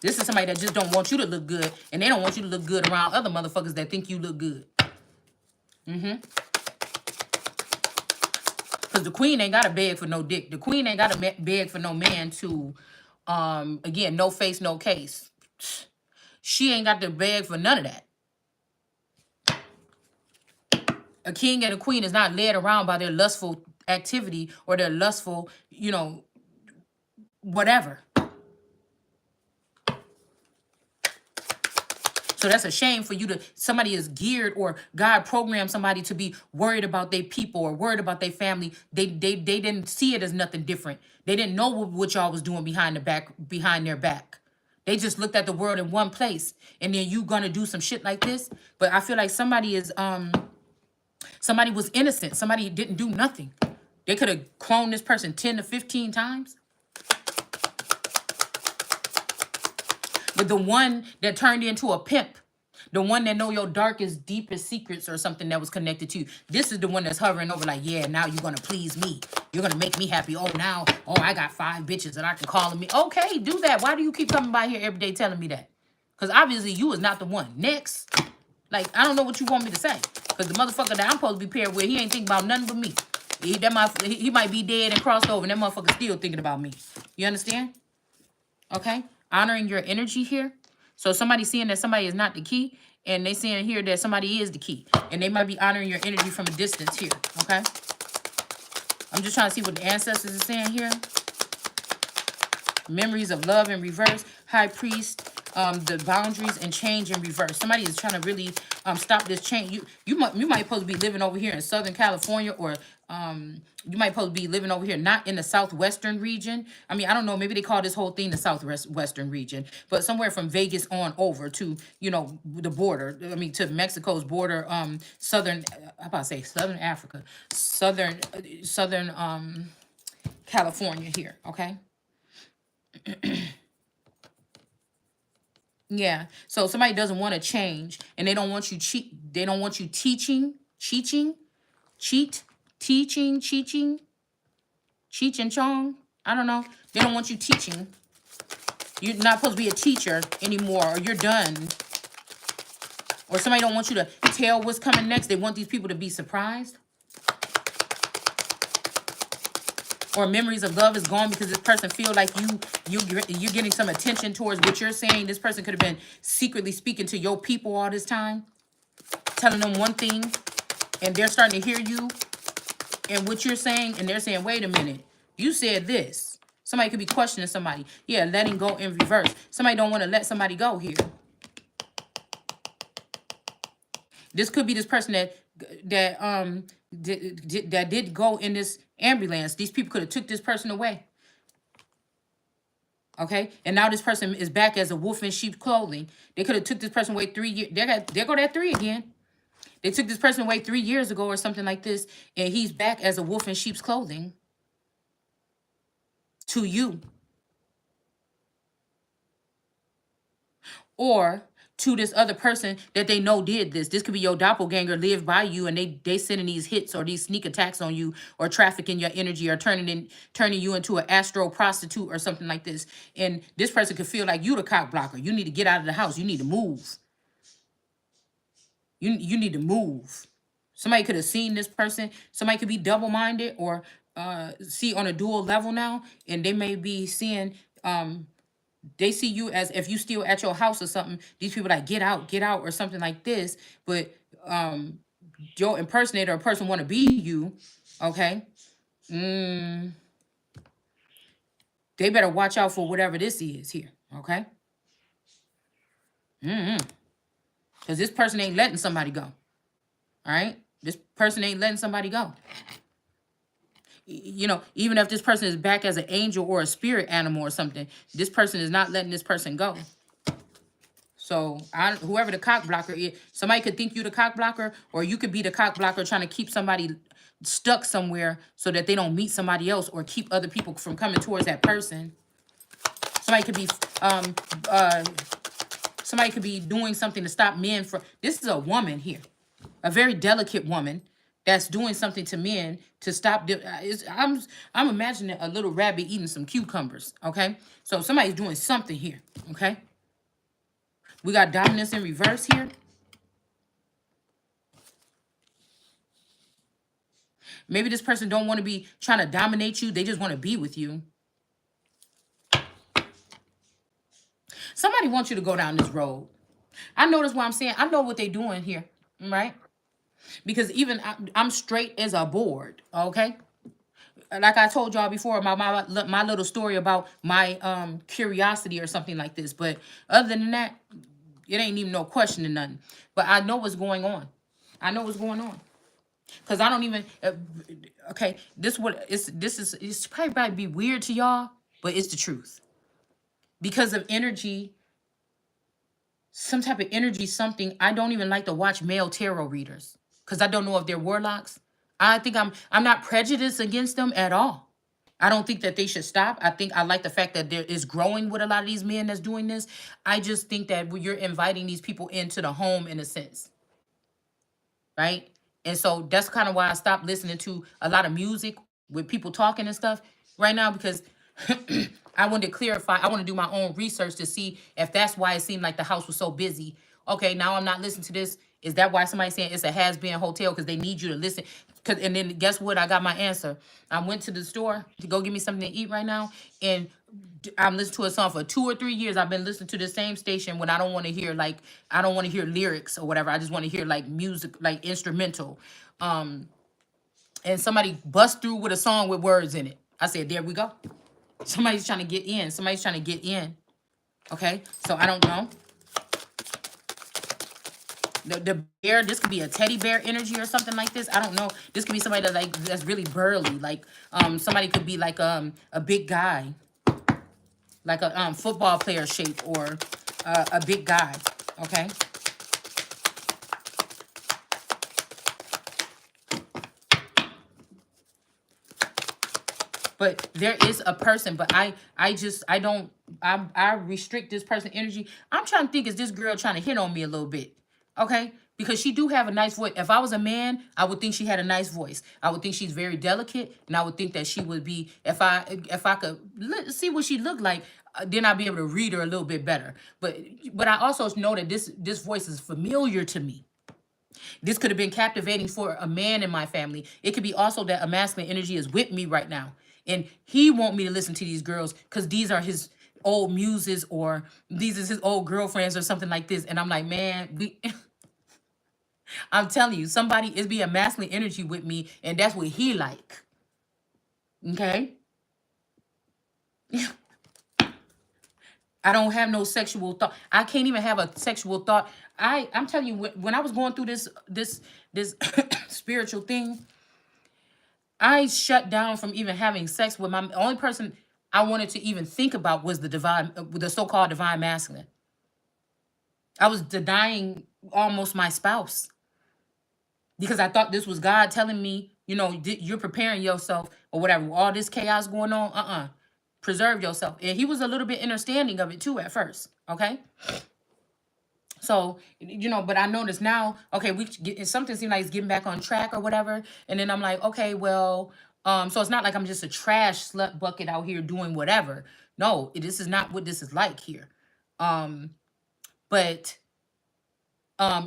This is somebody that just don't want you to look good, and they don't want you to look good around other motherfuckers that think you look good. Because the queen ain't got to beg for no dick. The queen ain't got to beg for no man to, again, no face, no case. She ain't got to beg for none of that. A king and a queen is not led around by their lustful activity or their lustful, whatever. So that's a shame for you somebody is geared or God programmed somebody to be worried about their people or worried about their family. They didn't see it as nothing different. They didn't know what y'all was doing behind their back. They just looked at the world in one place. And then you gonna do some shit like this? But I feel like somebody was innocent. Somebody didn't do nothing. They could have cloned this person 10 to 15 times. But the one that turned into a pimp, the one that know your darkest, deepest secrets or something that was connected to you, this is the one that's hovering over like, yeah, now you're going to please me. You're going to make me happy. Oh, I got 5 bitches that I can call me. Okay, do that. Why do you keep coming by here every day telling me that? Because obviously you is not the one. Next. Like, I don't know what you want me to say. Because the motherfucker that I'm supposed to be paired with, he ain't thinking about nothing but me. He might be dead and crossed over, and that motherfucker still thinking about me. You understand? Okay? Honoring your energy here. So somebody seeing that somebody is not the key, And they saying here that somebody is the key. And they might be honoring your energy from a distance here. Okay. I'm just trying to see what the ancestors are saying here. Memories of love in reverse. High priest. The boundaries and change in reverse. Somebody is trying to really stop this change. You might supposed to be living over here in Southern California, or you might supposed to be living over here, not in the southwestern region. I mean, I don't know. Maybe they call this whole thing the southwestern region, but somewhere from Vegas on over to, you know, the border. I mean, to Mexico's border. Southern. I about to say Southern Africa. Southern California here. Okay. Yeah. So somebody doesn't want to change, and they don't want you They don't want you teaching, cheech and chong. I don't know. They don't want you teaching. You're not supposed to be a teacher anymore, or you're done. Or somebody don't want you to tell what's coming next. They want these people to be surprised. Or memories of love is gone because this person feel like you're getting some attention towards what you're saying. This person could have been secretly speaking to your people all this time, telling them one thing, and they're starting to hear you and what you're saying, and they're saying, wait a minute, you said this. Somebody could be questioning somebody. Yeah, letting go in reverse. Somebody don't want to let somebody go here. This could be this person that did go in this ambulance. These people could have took this person away. Okay, and now this person is back as a wolf in sheep's clothing. They could have took this person away 3 years. There go that 3 again. They took this person away 3 years ago or something like this, and he's back as a wolf in sheep's clothing to you. Or to this other person that they know did this. This could be your doppelganger live by you, and they sending these hits or these sneak attacks on you, or trafficking your energy, or turning you into an astro prostitute or something like this. And this person could feel like you the cock blocker. You need to get out of the house. You need to move. You need to move. Somebody could have seen this person. Somebody could be double-minded, or see on a dual level now, and they may be seeing they see you as if you still at your house or something. These people like get out, or something like this. But your impersonator or person want to be you. Okay. They better watch out for whatever this is here. Okay. Because this person ain't letting somebody go. All right. This person ain't letting somebody go. You know, even if this person is back as an angel or a spirit animal or something, this person is not letting this person go. So whoever the cock blocker is, somebody could think you the cock blocker, or you could be the cock blocker trying to keep somebody stuck somewhere so that they don't meet somebody else, or keep other people from coming towards that person. Somebody could be doing something to stop men from. This is a woman here, a very delicate woman that's doing something to men to stop. I'm imagining a little rabbit eating some cucumbers. Okay, so somebody's doing something here. Okay, we got dominance in reverse here. Maybe this person don't want to be trying to dominate you. They just want to be with you. Somebody wants you to go down this road. I know that's what I'm saying. I know what they're doing here, right? Because even I'm straight as a board, okay? Like I told y'all before, my little story about my curiosity or something like this. But other than that, it ain't even no question or nothing. But I know what's going on. I know what's going on. Because I don't even, okay, it's probably be weird to y'all, but it's the truth. Because of energy, some type of energy, something, I don't even like to watch male tarot readers. Because I don't know if they're warlocks. I think I'm not prejudiced against them at all. I don't think that they should stop. I like the fact that there is growing with a lot of these men that's doing this. I just think that you're inviting these people into the home in a sense. Right? And so that's kind of why I stopped listening to a lot of music with people talking and stuff right now, because I wanted to clarify. I want to do my own research to see if that's why it seemed like the house was so busy. Okay, now I'm not listening to this. Is that why somebody's saying it's a has-been hotel because they need you to listen? And then guess what? I got my answer. I went to the store to go get me something to eat right now, and I'm listening to a song for 2 or 3 years. I've been listening to the same station when I don't want to hear like I don't want to hear lyrics or whatever. I just want to hear like music, like instrumental. And somebody bust through with a song with words in it. I said, there we go. Somebody's trying to get in. Somebody's trying to get in. Okay, so I don't know. The bear, this could be a teddy bear energy or something like this. I don't know. This could be somebody that like that's really burly. Like somebody could be like a big guy, like a football player shape or a big guy. Okay. But there is a person, but I don't I restrict this person energy. I'm trying to think, is this girl trying to hit on me a little bit? Okay? Because she do have a nice voice. If I was a man, I would think she had a nice voice. I would think she's very delicate, and I would think that she would be, if I could see what she looked like, then I'd be able to read her a little bit better. But I also know that this voice is familiar to me. This could have been captivating for a man in my family. It could be also that a masculine energy is with me right now. And he want me to listen to these girls because these are his old muses or these is his old girlfriends or something like this. And I'm like, man, I'm telling you, somebody is being masculine energy with me, and that's what he like. Okay? I don't have no sexual thought. I can't even have a sexual thought. I'm telling you, when I was going through this spiritual thing, I shut down from even having sex with my only person I wanted to even think about was the so-called divine masculine. I was denying almost my spouse because I thought this was God telling me, you're preparing yourself or whatever. All this chaos going on, preserve yourself. And he was a little bit understanding of it too at first. Okay. So, but I notice now, okay, something seems like it's getting back on track or whatever. And then I'm like, okay, well, so it's not like I'm just a trash slut bucket out here doing whatever. No, this is not what this is like here. But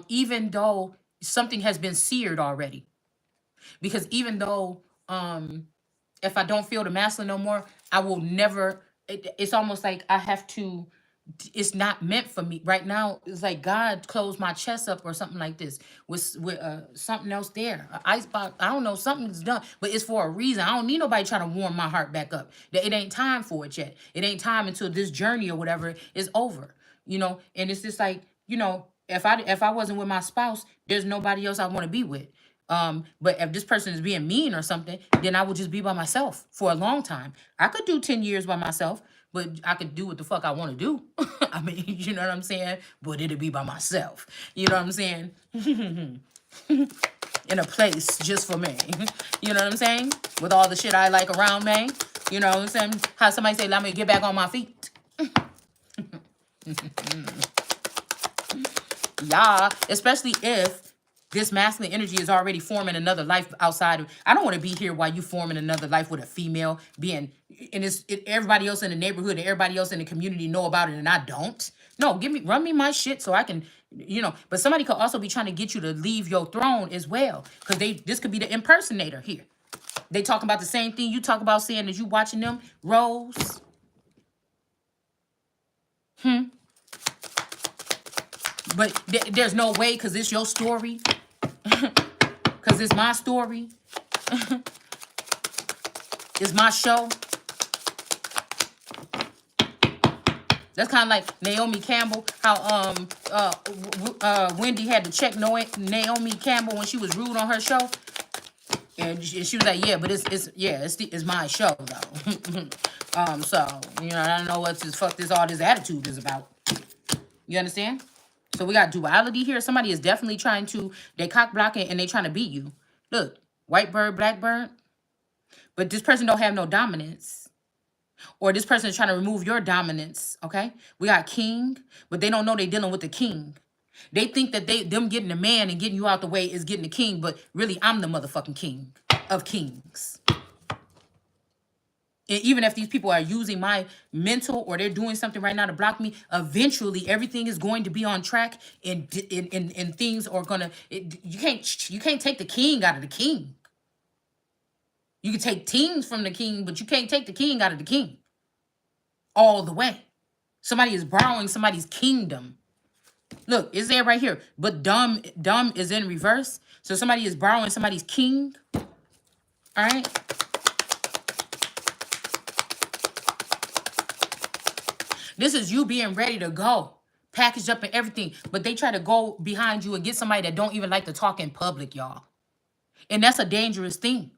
even though something has been seared already, because even though if I don't feel the masculine no more, I will never, it's almost like I have to, it's not meant for me right now. It's like God closed my chest up or something like this with something else there, an ice box. I don't know, something's done, but it's for a reason. I don't need nobody trying to warm my heart back up. That it ain't time for it yet. It ain't time until this journey or whatever is over. And it's just like, if I wasn't with my spouse, there's nobody else I want to be with. But if this person is being mean or something, then I would just be by myself for a long time. I could do 10 years by myself, but I could do what the fuck I want to do. I mean, you know what I'm saying? But it'll be by myself. You know what I'm saying? In a place just for me. You know what I'm saying? With all the shit I like around me. You know what I'm saying? How somebody say, let me get back on my feet. Yeah, especially if this masculine energy is already forming another life outside of. I don't want to be here while you forming another life with a female being, and everybody else in the neighborhood and everybody else in the community know about it, and I don't. No, run me my shit so I can, But somebody could also be trying to get you to leave your throne as well, because this could be the impersonator here. They talking about the same thing you talk about, saying that you watching them Rose. But there's no way, because it's your story. Because it's my story. It's my show. That's kind of like Naomi Campbell, how Wendy had to check Naomi Campbell when she was rude on her show. And she was like, yeah, but it's my show, though. So, I don't know what all this attitude is about. You understand? So we got duality here. Somebody is definitely trying to, they cock blocking and they trying to beat you. Look, white bird, black bird. But this person don't have no dominance. Or this person is trying to remove your dominance, okay? We got king, but they don't know they're dealing with the king. They think that them getting the man and getting you out the way is getting the king, but really I'm the motherfucking king of kings. And even if these people are using my mental or they're doing something right now to block me, eventually everything is going to be on track and things are gonna. You can't take the king out of the king. You can take things from the king, but you can't take the king out of the king. all the way. Somebody is borrowing somebody's kingdom. Look, it's there right here. But dumb is in reverse. So somebody is borrowing somebody's king. All right. This is you being ready to go, packaged up and everything. But they try to go behind you and get somebody that don't even like to talk in public, y'all. And that's a dangerous thing.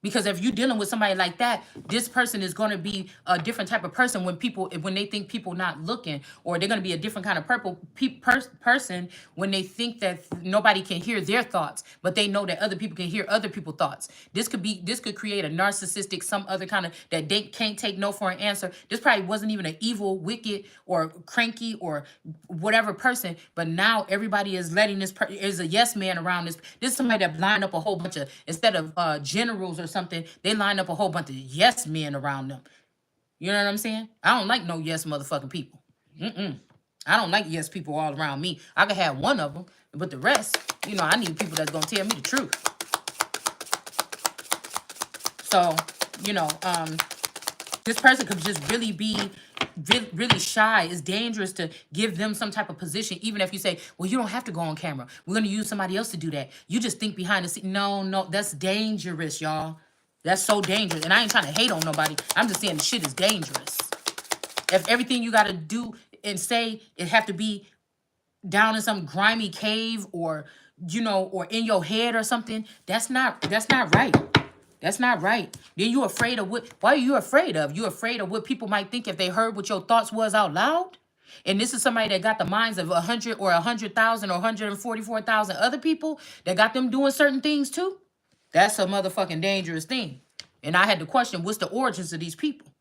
Because if you're dealing with somebody like that, this person is going to be a different type of person when they think people not looking, or they're going to be a different kind of person when they think that nobody can hear their thoughts, but they know that other people can hear other people's thoughts. This could create a narcissistic, some other kind of that they can't take no for an answer. This probably wasn't even an evil, wicked, or cranky, or whatever person, but now everybody is letting is a yes man around this. This is somebody that lined up a whole bunch of, instead of generals or something, they line up a whole bunch of yes men around them. You know what I'm saying? I don't like no yes motherfucking people. I don't like yes people all around me. I could have one of them, but the rest, I need people that's gonna tell me the truth. So, this person could just really be really shy. It's dangerous to give them some type of position, even if you say, well, you don't have to go on camera. We're going to use somebody else to do that. You just think behind the scene. No, that's dangerous, y'all. That's so dangerous. And I ain't trying to hate on nobody. I'm just saying the shit is dangerous. If everything you got to do and say, it have to be down in some grimy cave, or or in your head or something, that's not right. That's not right. Then you afraid of why are you afraid of? You afraid of what people might think if they heard what your thoughts was out loud? And this is somebody that got the minds of 100 or 100,000 or 144,000 other people that got them doing certain things too. That's a motherfucking dangerous thing. And I had to question, what's the origins of these people?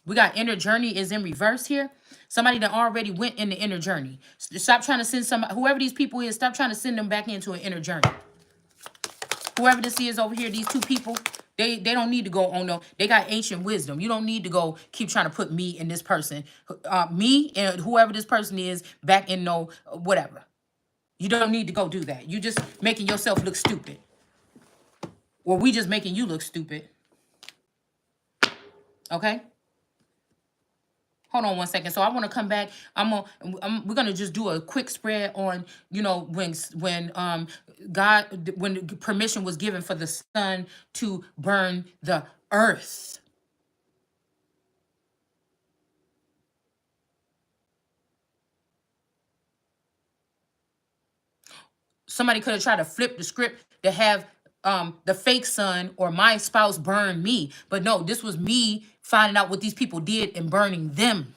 We got inner journey is in reverse here. Somebody that already went in the inner journey. Stop trying to send somebody, whoever these people is, stop trying to send them back into an inner journey. Whoever this is over here, these two people, they don't need to go on no. They got ancient wisdom. You don't need to go keep trying to put me and this person, me and whoever this person is back in no whatever. You don't need to go do that. You just making yourself look stupid. Or we just making you look stupid. Okay? Hold on one second. So I want to come back. We're gonna just do a quick spread on when permission was given for the sun to burn the earth. Somebody could have tried to flip the script to have the fake son or my spouse burn me, but no, this was me finding out what these people did and burning them.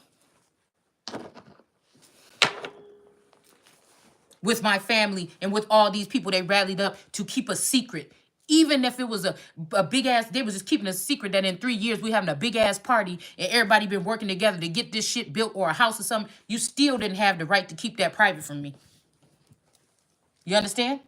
With my family and with all these people, they rallied up to keep a secret. Even if it was a big ass, they was just keeping a secret that in 3 years we having a big ass party and everybody been working together to get this shit built or a house or something. You still didn't have the right to keep that private from me. You understand?